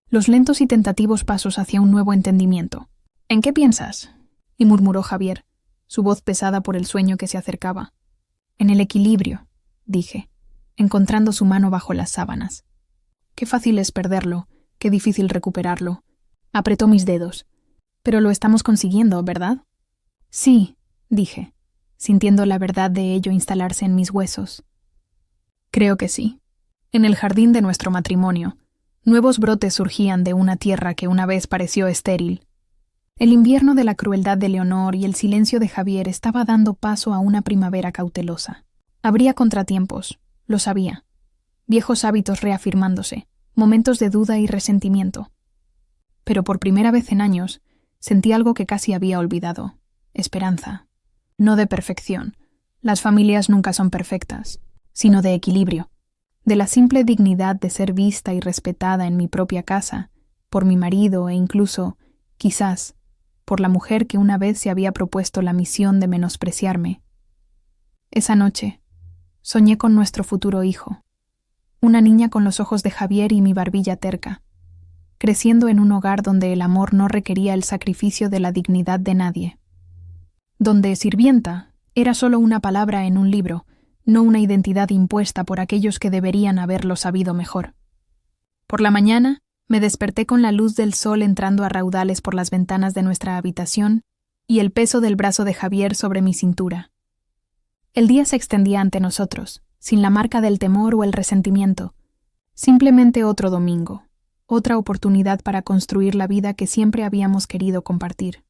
los lentos y tentativos pasos hacia un nuevo entendimiento. «¿En qué piensas?», y murmuró Javier, su voz pesada por el sueño que se acercaba. «En el equilibrio», dije, encontrando su mano bajo las sábanas. Qué fácil es perderlo, qué difícil recuperarlo. Apretó mis dedos. «Pero lo estamos consiguiendo, ¿verdad?» «Sí», dije, sintiendo la verdad de ello instalarse en mis huesos. Creo que sí. En el jardín de nuestro matrimonio, nuevos brotes surgían de una tierra que una vez pareció estéril. El invierno de la crueldad de Leonor y el silencio de Javier estaba dando paso a una primavera cautelosa. Habría contratiempos, lo sabía. Viejos hábitos reafirmándose, momentos de duda y resentimiento. Pero por primera vez en años, sentí algo que casi había olvidado: esperanza. No de perfección. Las familias nunca son perfectas, sino de equilibrio, de la simple dignidad de ser vista y respetada en mi propia casa, por mi marido e incluso, quizás, por la mujer que una vez se había propuesto la misión de menospreciarme. Esa noche, soñé con nuestro futuro hijo, una niña con los ojos de Javier y mi barbilla terca, creciendo en un hogar donde el amor no requería el sacrificio de la dignidad de nadie, donde sirvienta era solo una palabra en un libro, no una identidad impuesta por aquellos que deberían haberlo sabido mejor. Por la mañana, me desperté con la luz del sol entrando a raudales por las ventanas de nuestra habitación y el peso del brazo de Javier sobre mi cintura. El día se extendía ante nosotros, sin la marca del temor o el resentimiento. Simplemente otro domingo, otra oportunidad para construir la vida que siempre habíamos querido compartir.